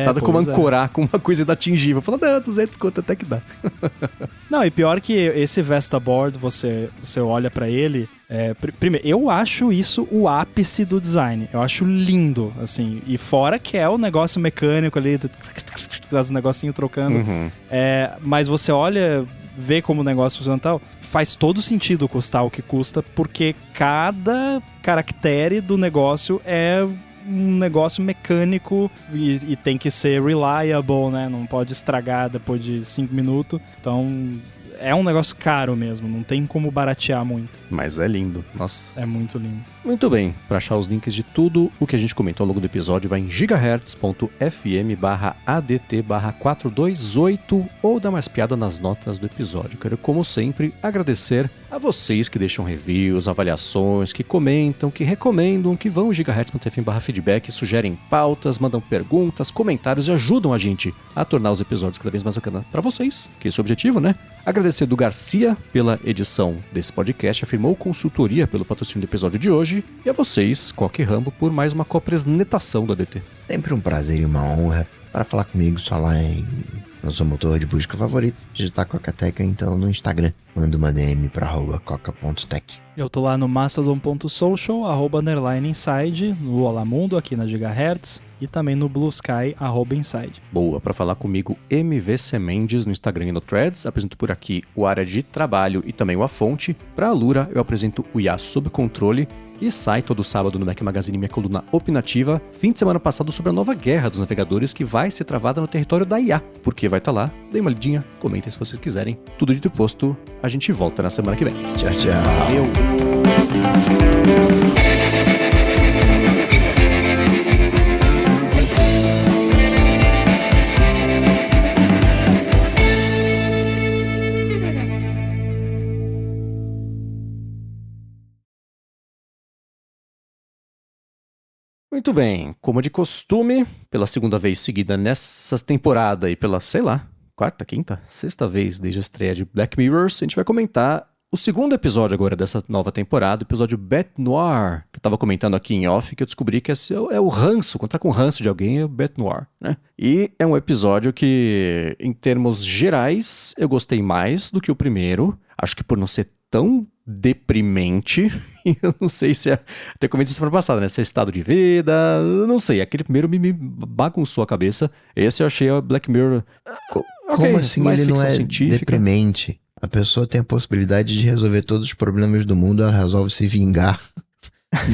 Nada como ancorar com uma coisa inatingível. Fala, não, 200 conto até que dá. Não, e pior que esse Vesta Board, você olha pra ele... primeiro, eu acho isso o ápice do design. Eu acho lindo, assim. E fora que é o negócio mecânico ali, os negocinhos trocando. Mas você olha, vê como o negócio funciona e tal, faz todo sentido custar o que custa, porque cada caractere do negócio é um negócio mecânico e tem que ser reliable, né? Não pode estragar depois de 5 minutos. Então... é um negócio caro mesmo, não tem como baratear muito. Mas é lindo, nossa. É muito lindo. Muito bem, para achar os links de tudo o que a gente comentou ao longo do episódio, vai em gigahertz.fm/adt/428 ou dá mais piada nas notas do episódio. Quero, como sempre, agradecer a vocês que deixam reviews, avaliações, que comentam, que recomendam, que vão em gigahertz.fm/feedback, sugerem pautas, mandam perguntas, comentários e ajudam a gente a tornar os episódios cada vez mais bacanas para vocês, que esse é o objetivo, né? Agradecer do Garcia pela edição desse podcast, afirmou consultoria pelo patrocínio do episódio de hoje, e a vocês, Coca e Rambo, por mais uma copresentação do ADT. Sempre um prazer e uma honra para falar comigo, só lá no seu motor de busca favorito, digitar Coca-Teca, então no Instagram, manda uma DM para @coca.tech. Eu tô lá no mastodon.social, @inside, no Olamundo, aqui na Gigahertz, e também no Blue Sky, @inside. Boa, para falar comigo, MVC Mendes no Instagram e no Threads. Apresento por aqui o Área de Trabalho e também o A Fonte. Para a Lura, eu apresento o IA Sob Controle. E sai todo sábado no Mac Magazine minha coluna opinativa, fim de semana passado, sobre a nova guerra dos navegadores que vai ser travada no território da IA. Porque vai estar lá, dê uma lidinha, comentem se vocês quiserem. Tudo dito e posto, a gente volta na semana que vem. Tchau, tchau. Valeu! Muito bem, como de costume, pela segunda vez seguida nessa temporada e pela, sei lá, quarta, quinta, sexta vez desde a estreia de Black Mirrors, a gente vai comentar o segundo episódio agora dessa nova temporada, o episódio Bête Noire, que eu tava comentando aqui em off, que eu descobri que esse é o ranço, quando tá com ranço de alguém é o Bête Noire, né? E é um episódio que, em termos gerais, eu gostei mais do que o primeiro, acho que por não ser tão deprimente, eu não sei se é, até comentei semana passada, né, se é estado de vida, eu não sei, aquele primeiro me bagunçou a cabeça, esse eu achei o Black Mirror, Como assim mais ele não ficção é científica. deprimente? A pessoa tem a possibilidade de resolver todos os problemas do mundo, ela resolve se vingar. E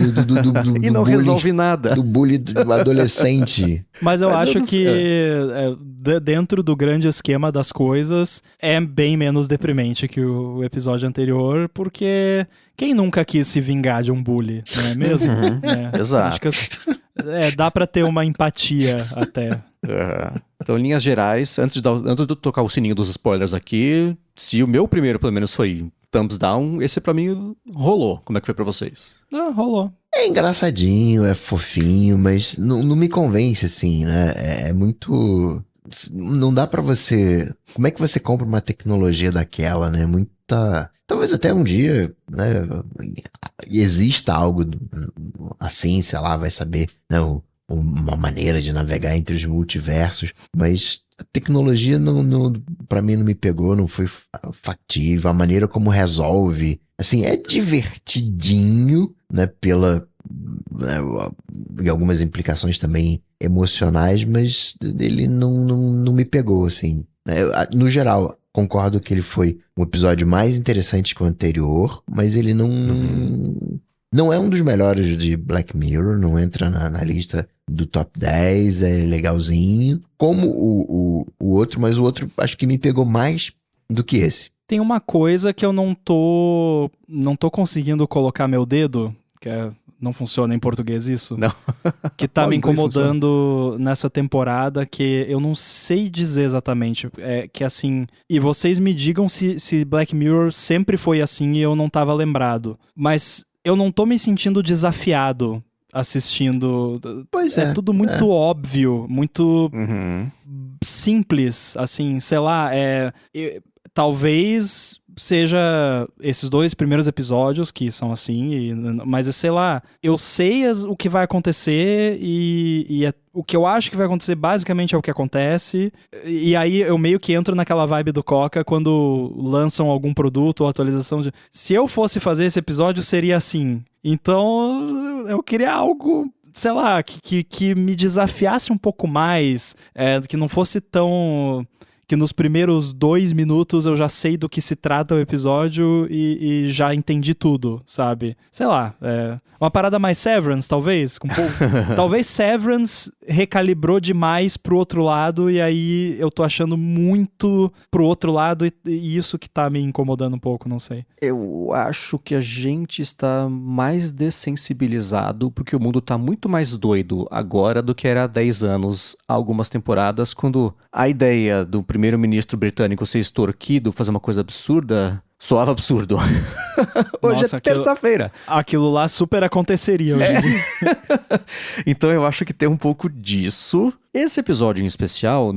não bullying, resolve nada. do bullying do adolescente. Mas eu Mas eu acho não que sei. dentro do grande esquema das coisas, é bem menos deprimente que o episódio anterior, porque quem nunca quis se vingar de um bully, não é mesmo? Exato. Acho que dá pra ter uma empatia até. Então, em linhas gerais, antes de tocar o sininho dos spoilers aqui, se o meu primeiro, pelo menos, foi thumbs down, esse pra mim rolou. Como é que foi pra vocês? Rolou. É engraçadinho, é fofinho, mas não me convence, assim, né? É muito... Não dá pra você... Como é que você compra uma tecnologia daquela, né? Muita... Talvez até um dia, né? Exista algo assim, sei lá, vai saber, né? Uma maneira de navegar entre os multiversos, mas a tecnologia para mim não me pegou, não foi factível, a maneira como resolve, assim, é divertidinho, né, e algumas implicações também emocionais, mas ele não me pegou, assim, no geral. Concordo que ele foi um episódio mais interessante que o anterior, mas ele não é um dos melhores de Black Mirror, não entra na lista do top 10, é legalzinho, como o outro, mas o outro acho que me pegou mais do que esse. Tem uma coisa que eu não tô conseguindo colocar meu dedo, que não funciona em português isso? Não. Que tá me incomodando nessa temporada, que eu não sei dizer exatamente. Que assim, e vocês me digam se Black Mirror sempre foi assim e eu não tava lembrado. Mas eu não tô me sentindo desafiado assistindo. Pois é. Tudo muito óbvio, muito simples, assim, sei lá, talvez seja esses 2 primeiros episódios que são assim, mas sei lá, eu sei o que vai acontecer e o que eu acho que vai acontecer basicamente é o que acontece, e aí eu meio que entro naquela vibe do Coca quando lançam algum produto ou atualização se eu fosse fazer esse episódio seria assim, então eu queria algo, sei lá, que me desafiasse um pouco mais, que não fosse tão... que nos primeiros 2 minutos eu já sei do que se trata o episódio e já entendi tudo, sabe? Sei lá, uma parada mais Severance, talvez? Talvez Severance recalibrou demais pro outro lado e aí eu tô achando muito pro outro lado e isso que tá me incomodando um pouco, não sei. Eu acho que a gente está mais dessensibilizado porque o mundo tá muito mais doido agora do que era há 10 anos, há algumas temporadas, quando a ideia do primeiro-ministro britânico ser extorquido, fazer uma coisa absurda, soava absurdo. Hoje Nossa, é terça-feira. Aquilo lá super aconteceria hoje em dia. Então eu acho que tem um pouco disso. Esse episódio em especial,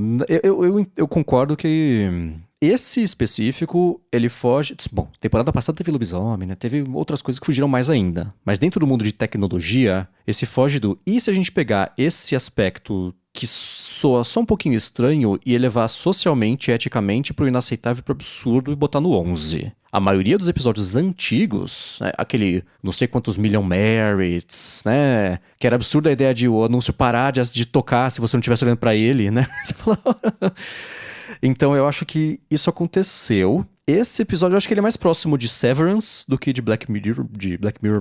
eu concordo que esse específico, ele foge... Bom, temporada passada teve lobisomem, né? Teve outras coisas que fugiram mais ainda. Mas dentro do mundo de tecnologia, esse foge do... E se a gente pegar esse aspecto que soa só um pouquinho estranho e elevar socialmente, eticamente, pro inaceitável, pro absurdo e botar no 11? A maioria dos episódios antigos, né, aquele não sei quantos million merits, né, que era absurda a ideia de o anúncio parar de tocar se você não estivesse olhando pra ele, né? Você fala... Então eu acho que isso aconteceu. Esse episódio eu acho que ele é mais próximo de Severance do que de Black Mirror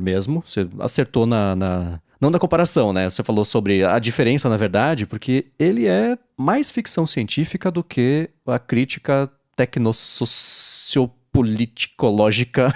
mesmo. Você acertou não da comparação, né? Você falou sobre a diferença, na verdade, porque ele é mais ficção científica do que a crítica tecnosociopoliticológica.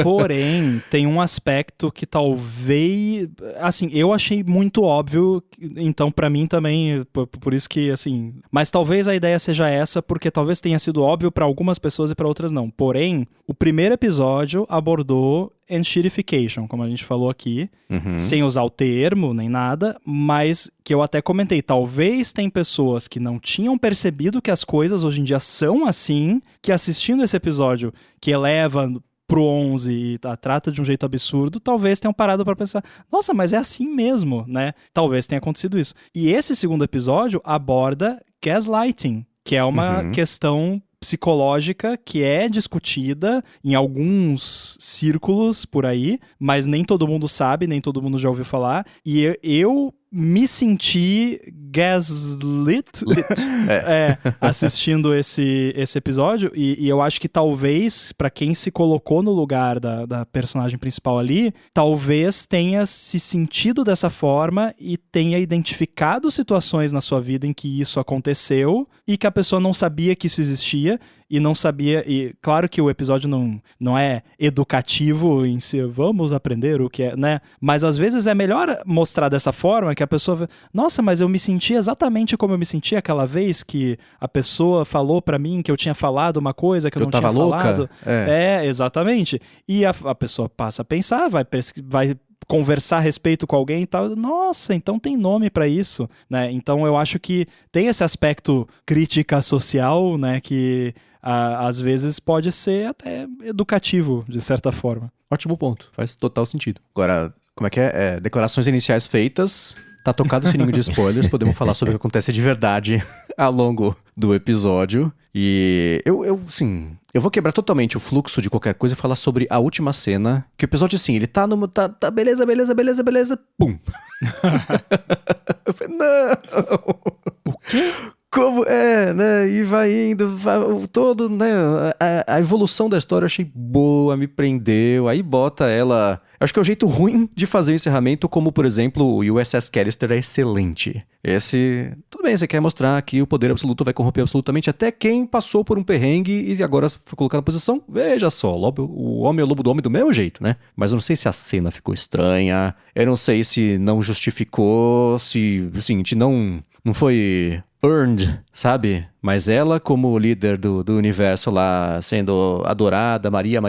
Porém, tem um aspecto que talvez... Assim, eu achei muito óbvio, então pra mim também, por isso que, assim... Mas talvez a ideia seja essa, porque talvez tenha sido óbvio pra algumas pessoas e pra outras não. Porém, o primeiro episódio abordou enshittification, como a gente falou aqui, sem usar o termo nem nada, mas que eu até comentei, talvez tem pessoas que não tinham percebido que as coisas hoje em dia são assim, que assistindo esse episódio que eleva pro 11 e trata de um jeito absurdo, talvez tenham parado pra pensar, nossa, mas é assim mesmo, né? Talvez tenha acontecido isso. E esse segundo episódio aborda gaslighting, que é uma questão psicológica que é discutida em alguns círculos por aí, mas nem todo mundo sabe, nem todo mundo já ouviu falar. E eu me senti gaslit assistindo esse episódio, e eu acho que talvez, pra quem se colocou no lugar da personagem principal ali, talvez tenha se sentido dessa forma e tenha identificado situações na sua vida em que isso aconteceu e que a pessoa não sabia que isso existia e não sabia, e claro que o episódio não é educativo em si, vamos aprender o que é, né? Mas às vezes é melhor mostrar dessa forma, que a pessoa vê, nossa, mas eu me senti exatamente como eu me senti aquela vez que a pessoa falou pra mim que eu tinha falado uma coisa que eu não tinha falado. Exatamente. E a pessoa passa a pensar, vai conversar a respeito com alguém e tal, nossa, então tem nome pra isso, né? Então eu acho que tem esse aspecto crítica social, né, que às vezes pode ser até educativo, de certa forma. Ótimo ponto, faz total sentido. Agora, como é que é? Declarações iniciais feitas, tá tocado o sininho de spoilers, podemos falar sobre o que acontece de verdade ao longo do episódio. E eu vou quebrar totalmente o fluxo de qualquer coisa e falar sobre a última cena, que o episódio, assim, ele tá beleza, pum. Eu falei, não! O quê? Como né? E vai indo, todo, né? A evolução da história eu achei boa, me prendeu. Aí bota ela. Acho que é o jeito ruim de fazer o encerramento, como, por exemplo, o USS Callister é excelente. Tudo bem, você quer mostrar que o poder absoluto vai corromper absolutamente até quem passou por um perrengue e agora foi colocado na posição. Veja só, o homem é o lobo do homem do mesmo jeito, né? Mas eu não sei se a cena ficou estranha, eu não sei se não justificou, se, assim, não foi earned, sabe? Mas ela, como líder do universo lá, sendo adorada, Maria,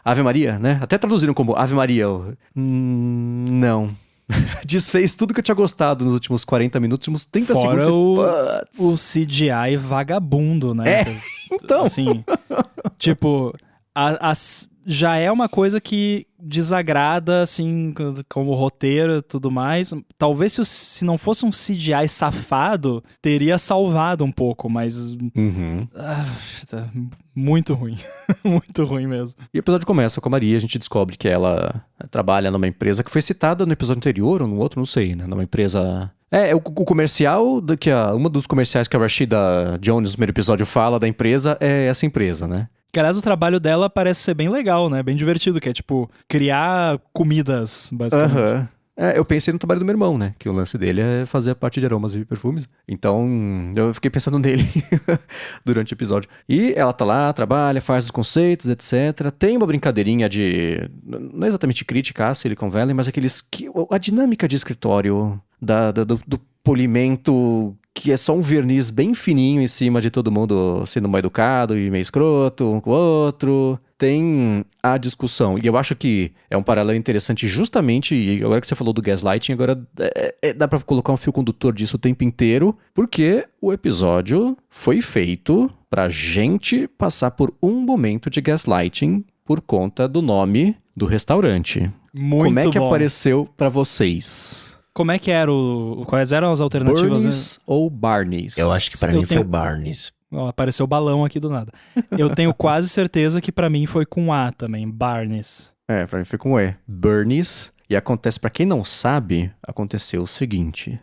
Ave Maria, né? Até traduziram como Ave Maria. Não. Desfez tudo que eu tinha gostado nos últimos 40 minutos, últimos 30 Fora segundos. o CGI vagabundo, né? Então. Assim, tipo, já é uma coisa que desagrada, assim, como roteiro e tudo mais. Talvez se não fosse um CGI safado, teria salvado um pouco, mas... tá muito ruim. Muito ruim mesmo. E o episódio começa com a Maria, a gente descobre que ela trabalha numa empresa que foi citada no episódio anterior ou no outro, não sei, né? Numa empresa O comercial, uma dos comerciais que a Rashida Jones no primeiro episódio fala da empresa é essa empresa, né? Que, aliás, o trabalho dela parece ser bem legal, né? Bem divertido, que é, tipo, criar comidas, basicamente. Aham. Eu pensei no trabalho do meu irmão, né? Que o lance dele é fazer a parte de aromas e perfumes. Então, eu fiquei pensando nele durante o episódio. E ela tá lá, trabalha, faz os conceitos, etc. Tem uma brincadeirinha de... Não é exatamente crítica a Silicon Valley, mas a dinâmica de escritório, do polimento... que é só um verniz bem fininho em cima de todo mundo sendo mal educado e meio escroto um com o outro. Tem a discussão, e eu acho que é um paralelo interessante justamente, e agora que você falou do gaslighting, agora dá pra colocar um fio condutor disso o tempo inteiro, porque o episódio foi feito pra gente passar por um momento de gaslighting por conta do nome do restaurante. Muito Como é que bom. apareceu pra vocês? Como é que era quais eram as alternativas? Bernie's ou Barney's? Eu acho que pra Eu mim tenho- foi Barnes. Ó, apareceu balão aqui do nada. Eu tenho quase certeza que pra mim foi com A também, Barnes. Pra mim foi com E. Bernie's. E acontece, pra quem não sabe, aconteceu o seguinte.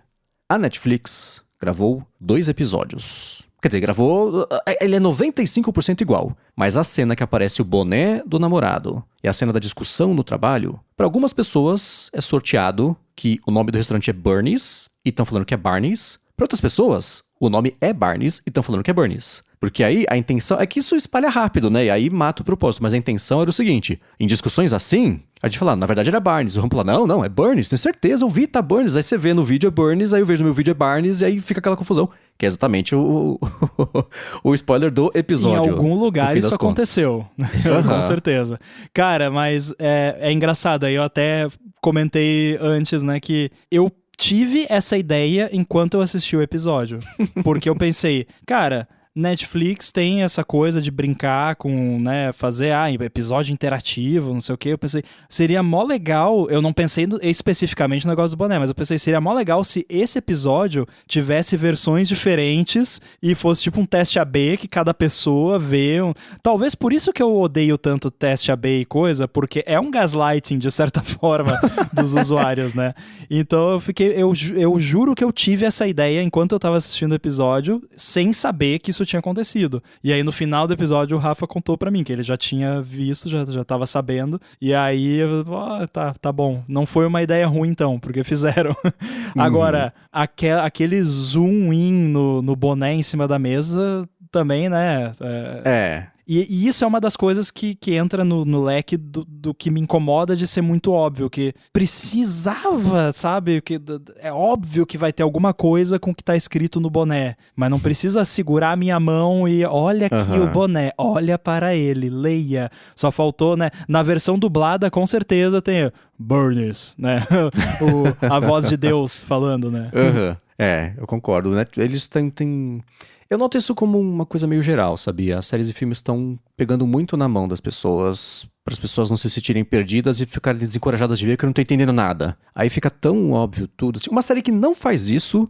A Netflix gravou 2 episódios. Quer dizer, gravou... Ele é 95% igual. Mas a cena que aparece o boné do namorado e a cena da discussão no trabalho, pra algumas pessoas é sorteado que o nome do restaurante é Bernie's e estão falando que é Barney's. Pra outras pessoas, o nome é Barney's e estão falando que é Bernie's. Porque aí a intenção é que isso espalha rápido, né? E aí mata o propósito. Mas a intenção era o seguinte: em discussões assim, a gente fala, na verdade era Barney's. O Ron fala, não, é Bernie's, tenho certeza, eu vi, tá Bernie's. Aí você vê no vídeo é Bernie's, aí eu vejo no meu vídeo é Barney's, e aí fica aquela confusão. Que é exatamente o spoiler do episódio. Em algum no lugar fim isso das contas. aconteceu. Com Aham. certeza. Cara, mas é engraçado. Aí eu até comentei antes, né, que eu tive essa ideia enquanto eu assisti o episódio. Porque eu pensei, cara, Netflix tem essa coisa de brincar com, né, fazer episódio interativo, não sei o que. Eu pensei, seria mó legal, eu não pensei especificamente no negócio do boné, mas eu pensei, seria mó legal se esse episódio tivesse versões diferentes e fosse tipo um teste AB que cada pessoa vê. Talvez por isso que eu odeio tanto teste AB e coisa, porque é um gaslighting, de certa forma, dos usuários, né? Então eu juro que eu tive essa ideia enquanto eu tava assistindo o episódio, sem saber que isso tinha acontecido. E aí no final do episódio o Rafa contou pra mim que ele já tinha visto, já tava sabendo. E aí eu, tá bom. Não foi uma ideia ruim então, porque fizeram. Agora, aquele zoom in no boné em cima da mesa também, né? E isso é uma das coisas que entra no leque do que me incomoda de ser muito óbvio, que precisava, sabe? Que é óbvio que vai ter alguma coisa com o que tá escrito no boné, mas não precisa segurar a minha mão e olha aqui o boné, olha para ele, leia. Só faltou, né? Na versão dublada, com certeza tem Bernie's, né? A voz de Deus falando, né? Eu concordo, né? Eles têm... Eu noto isso como uma coisa meio geral, sabia? As séries e filmes estão pegando muito na mão das pessoas, para as pessoas não se sentirem perdidas e ficarem desencorajadas de ver que eu não tô entendendo nada. Aí fica tão óbvio tudo. Assim, uma série que não faz isso,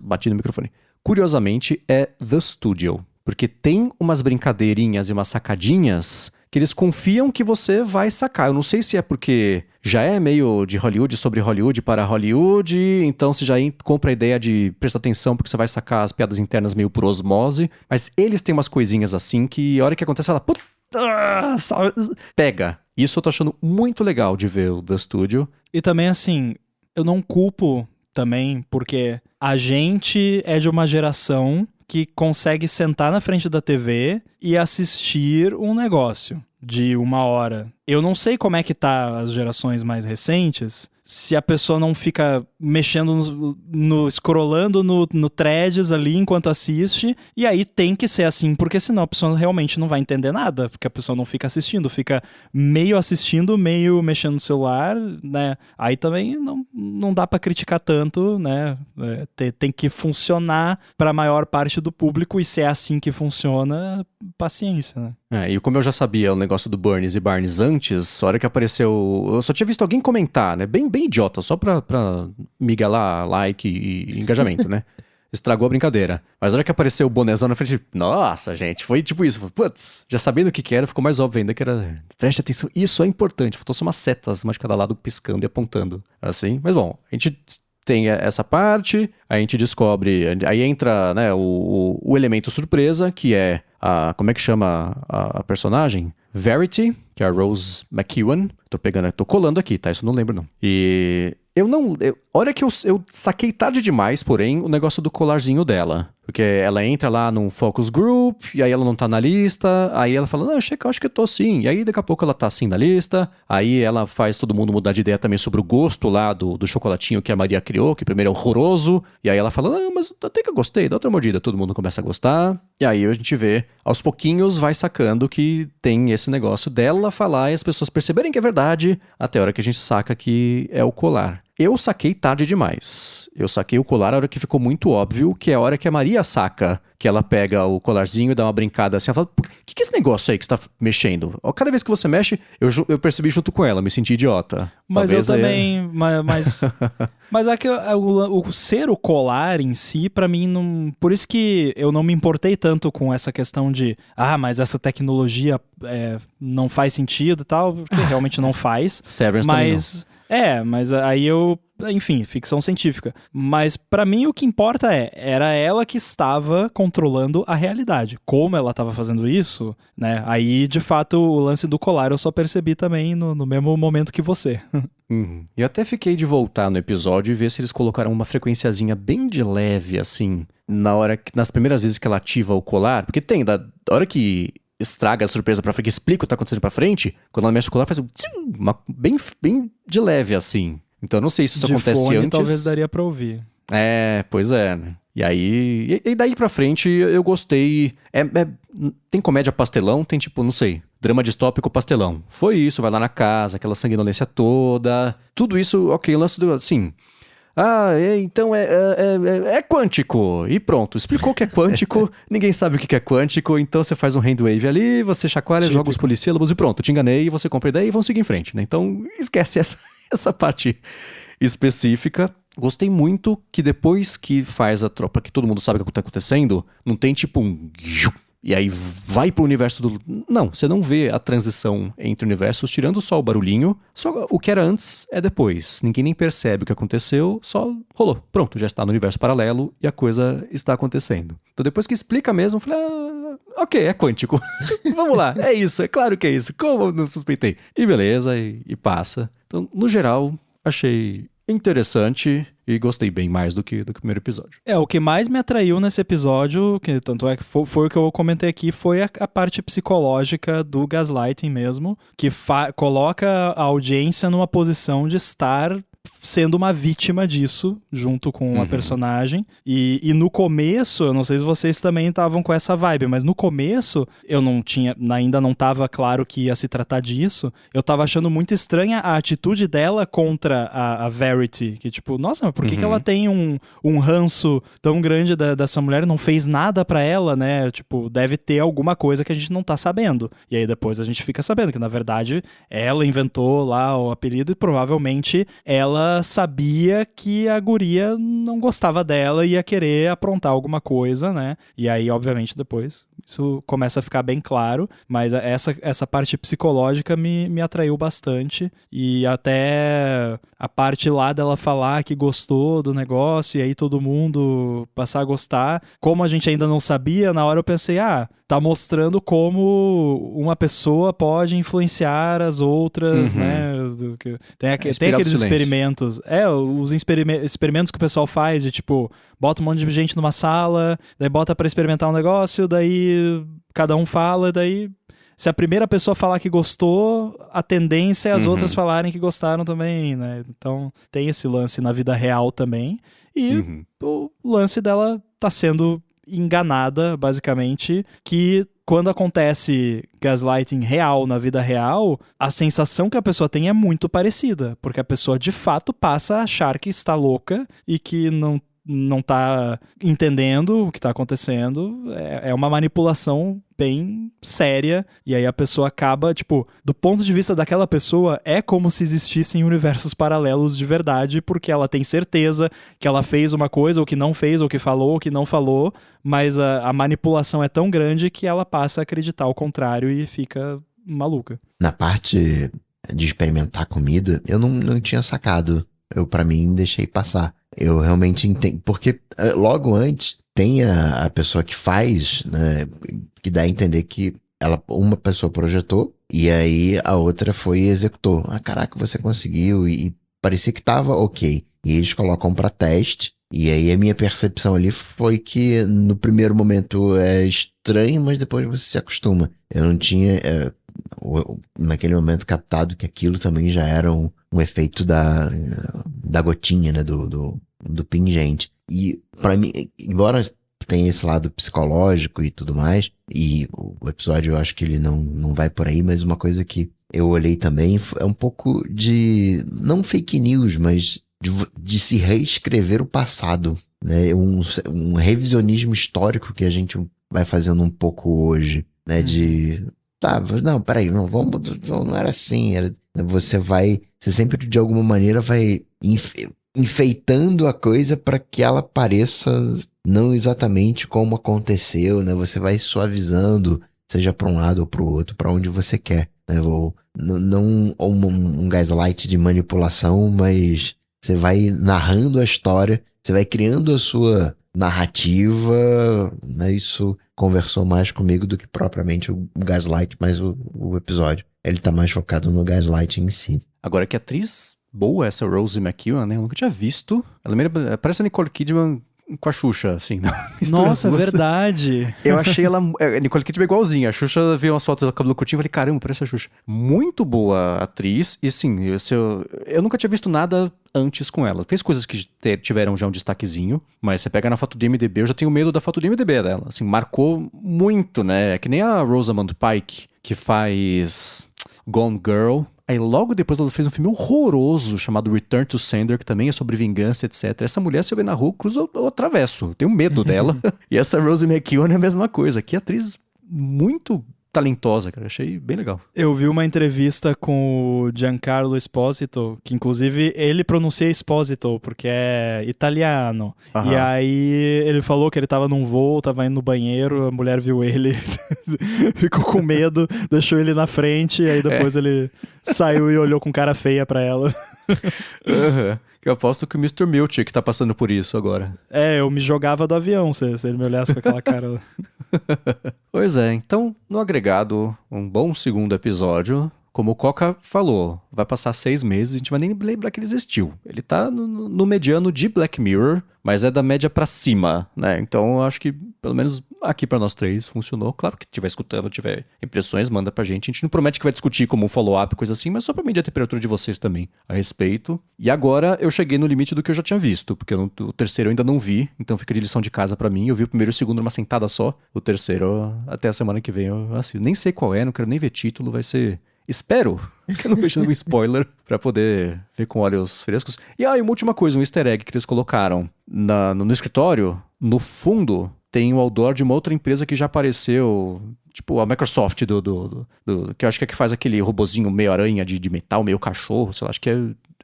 bati no microfone, curiosamente, é The Studio. Porque tem umas brincadeirinhas e umas sacadinhas que eles confiam que você vai sacar. Eu não sei se é porque já é meio de Hollywood sobre Hollywood para Hollywood, então você já compra a ideia de prestar atenção porque você vai sacar as piadas internas meio por osmose, mas eles têm umas coisinhas assim que a hora que acontece ela pega. Isso eu tô achando muito legal de ver o The Studio. E também assim, eu não culpo também porque a gente é de uma geração que consegue sentar na frente da TV e assistir um negócio de 1 hora. Eu não sei como é que tá as gerações mais recentes, se a pessoa não fica mexendo scrollando no threads ali enquanto assiste, e aí tem que ser assim, porque senão a pessoa realmente não vai entender nada, porque a pessoa não fica assistindo, fica meio assistindo, meio mexendo no celular, né? Aí também não dá pra criticar tanto, né? Tem que funcionar pra maior parte do público, e se é assim que funciona, paciência, né? E como eu já sabia o negócio do Bernie's e Barney's antes, a hora que apareceu... Eu só tinha visto alguém comentar, né? Bem idiota, só pra miguelar like e engajamento, né? Estragou a brincadeira. Mas a hora que apareceu o bonézão na frente, nossa, gente, foi tipo isso. Putz, já sabendo o que era, ficou mais óbvio ainda que era... Preste atenção, isso é importante. Faltou só umas setas, uma de cada lado, piscando e apontando. Assim, mas bom, a gente tem essa parte, a gente descobre, aí entra, né, o elemento surpresa, que é como é que chama a personagem? Verity, que é a Rose McEwan. Tô colando aqui, tá? Isso eu não lembro, não. E a hora que eu saquei tarde demais, porém, o negócio do colarzinho dela. Porque ela entra lá num focus group, e aí ela não tá na lista, aí ela fala, não, eu acho que eu tô sim. E aí daqui a pouco ela tá sim na lista, aí ela faz todo mundo mudar de ideia também sobre o gosto lá do chocolatinho que a Maria criou, que primeiro é horroroso, e aí ela fala, não, mas até que eu gostei, dá outra mordida. Todo mundo começa a gostar, e aí a gente vê, aos pouquinhos vai sacando que tem esse negócio dela falar e as pessoas perceberem que é verdade, até a hora que a gente saca que é o colar. Eu saquei tarde demais. Eu saquei o colar a hora que ficou muito óbvio, que é a hora que a Maria saca, que ela pega o colarzinho e dá uma brincada assim, ela fala, o que é esse negócio aí que você tá mexendo? Cada vez que você mexe, eu percebi junto com ela, me senti idiota. Mas Talvez eu também, mas é que o ser o colar em si, pra mim, não... Por isso que eu não me importei tanto com essa questão de, mas essa tecnologia não faz sentido e tal, porque realmente não faz. Severance também não. Mas aí enfim, ficção científica. Mas pra mim o que importa era ela que estava controlando a realidade. Como ela estava fazendo isso, né? Aí, de fato, o lance do colar eu só percebi também no mesmo momento que você. Uhum. E eu até fiquei de voltar no episódio e ver se eles colocaram uma frequenciazinha bem de leve, assim, nas primeiras vezes que ela ativa o colar. Porque da hora que estraga a surpresa pra frente, explica o que tá acontecendo pra frente, quando ela mexe o colar faz bem de leve, assim. Então eu não sei se isso acontece fone, antes. Talvez daria pra ouvir. Pois é, né? E aí, e daí pra frente eu gostei. Tem comédia pastelão, tem tipo, não sei, drama distópico pastelão. Foi isso, vai lá na casa, aquela sanguinolência toda. Tudo isso, ok, lance do, assim... então é quântico. E pronto, explicou o que é quântico, ninguém sabe o que é quântico, então você faz um handwave ali, você chacoalha, joga os polissílabos e pronto, te enganei, você compra ideia e vão seguir em frente, né? Então esquece essa parte específica. Gostei muito que depois que faz a tropa, que todo mundo sabe o que tá acontecendo, não tem tipo um... E aí vai pro universo do... Não, você não vê a transição entre universos, tirando só o barulhinho. Só o que era antes é depois. Ninguém nem percebe o que aconteceu, só rolou. Pronto, já está no universo paralelo e a coisa está acontecendo. Então depois que explica mesmo, eu falei, ok, é quântico. Vamos lá, é isso, é claro que é isso. Como eu não suspeitei? E beleza, e passa. Então, no geral, achei interessante e gostei bem mais do que o primeiro episódio. O que mais me atraiu nesse episódio, que tanto é que foi o que eu comentei aqui, foi a parte psicológica do gaslighting mesmo, que coloca a audiência numa posição de estar sendo uma vítima disso, junto com a personagem. E no começo, eu não sei se vocês também estavam com essa vibe, mas no começo, ainda não estava claro que ia se tratar disso. Eu tava achando muito estranha a atitude dela contra a Verity, que tipo, nossa, mas por que ela tem um ranço tão grande dessa mulher? Não fez nada pra ela, né? Tipo, deve ter alguma coisa que a gente não tá sabendo. E aí depois a gente fica sabendo que, na verdade, ela inventou lá o apelido e provavelmente ela sabia que a guria não gostava dela e ia querer aprontar alguma coisa, né? E aí, obviamente, depois isso começa a ficar bem claro, mas essa parte psicológica me atraiu bastante, e até a parte lá dela falar que gostou do negócio e aí todo mundo passar a gostar, como a gente ainda não sabia, na hora eu pensei, tá mostrando como uma pessoa pode influenciar as outras, né? Tem aqueles experimentos. Os experimentos que o pessoal faz de tipo, bota um monte de gente numa sala, daí bota pra experimentar um negócio, daí cada um fala, daí se a primeira pessoa falar que gostou, a tendência é as outras falarem que gostaram também, né? Então tem esse lance na vida real também. E o lance dela tá sendo enganada, basicamente, que quando acontece gaslighting real na vida real, a sensação que a pessoa tem é muito parecida, porque a pessoa de fato passa a achar que está louca e que não tá entendendo o que tá acontecendo. É uma manipulação bem séria, e aí a pessoa acaba, tipo, do ponto de vista daquela pessoa, é como se existissem universos paralelos de verdade, porque ela tem certeza que ela fez uma coisa, ou que não fez, ou que falou, ou que não falou, mas a manipulação é tão grande que ela passa a acreditar o contrário e fica maluca. Na parte de experimentar comida, eu não tinha sacado. Eu, pra mim, deixei passar. Eu realmente entendo. Porque logo antes tem a pessoa que faz, né? Que dá a entender que uma pessoa projetou e aí a outra foi e executou. Ah, caraca, você conseguiu. E parecia que tava ok. E eles colocam pra teste. E aí a minha percepção ali foi que no primeiro momento é estranho, mas depois você se acostuma. Eu não tinha naquele momento captado que aquilo também já era um efeito da gotinha, né, do pingente. E pra mim, embora tenha esse lado psicológico e tudo mais, e o episódio eu acho que ele não vai por aí, mas uma coisa que eu olhei também é um pouco de, não fake news, mas de se reescrever o passado, né? Um revisionismo histórico que a gente vai fazendo um pouco hoje, né? De, tá, não, peraí, não era assim, você sempre de alguma maneira vai enfeitando a coisa para que ela pareça não exatamente como aconteceu, né? Você vai suavizando, seja para um lado ou para o outro, para onde você quer, né? Não um gaslight de manipulação, mas você vai narrando a história, você vai criando a sua narrativa, né? Isso conversou mais comigo do que propriamente o gaslight, mas o episódio. Ele tá mais focado no gaslight em si. Agora, que atriz boa essa Rose McEwan, né? Eu nunca tinha visto. Ela parece a Nicole Kidman com a Xuxa, assim. Nossa, verdade. Eu achei ela... Nicole Kidman é igualzinha. A Xuxa, viu umas fotos do cabelo curtinho e falei, caramba, parece a Xuxa. Muito boa atriz. E sim, eu nunca tinha visto nada antes com ela. Fez coisas que tiveram já um destaquezinho, mas você pega na foto do IMDb, eu já tenho medo da foto do IMDb dela. Assim, marcou muito, né? É que nem a Rosamund Pike, que faz Gone Girl. Aí logo depois ela fez um filme horroroso chamado Return to Sender, que também é sobre vingança, etc. Essa mulher, se eu ver na rua, cruzo, eu atravesso. Eu tenho medo dela. E essa Rose McEwan é a mesma coisa. Que atriz muito talentosa, cara. Achei bem legal. Eu vi uma entrevista com o Giancarlo Esposito, que inclusive ele pronuncia Esposito, porque é italiano. Aham. E aí ele falou que ele tava num voo, tava indo no banheiro, a mulher viu ele, ficou com medo, deixou ele na frente, e aí depois ele saiu e olhou com cara feia pra ela. Uhum. Eu aposto que o Mr. Milchick tá passando por isso agora. Eu me jogava do avião se ele me olhasse com aquela cara. Pois é, então, no agregado, um bom segundo episódio. Como o Coca falou, vai passar 6 meses, a gente vai nem lembrar que ele existiu. Ele tá no mediano de Black Mirror, mas é da média pra cima, né? Então eu acho que, pelo menos aqui pra nós 3, funcionou. Claro que tiver escutando, tiver impressões, manda pra gente. A gente não promete que vai discutir como um follow-up, coisa assim, mas só pra medir a temperatura de vocês também a respeito. E agora eu cheguei no limite do que eu já tinha visto, porque o terceiro eu ainda não vi, então fica de lição de casa pra mim. Eu vi o primeiro e o segundo numa sentada só. O terceiro, até a semana que vem, eu assisto. Nem sei qual é, não quero nem ver título, vai ser... Espero que eu não veja nenhum spoiler pra poder ver com olhos frescos. E uma última coisa, um easter egg que eles colocaram no escritório, no fundo, tem o outdoor de uma outra empresa que já apareceu, tipo a Microsoft que eu acho que é que faz aquele robozinho meio aranha de metal, meio cachorro, sei lá,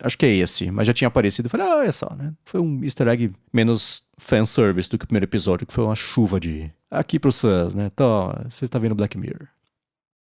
acho que é esse, mas já tinha aparecido. Eu falei, olha só, né? Foi um easter egg menos fanservice do que o primeiro episódio, que foi uma chuva de... Aqui pros fãs, né? Então, você está vendo Black Mirror.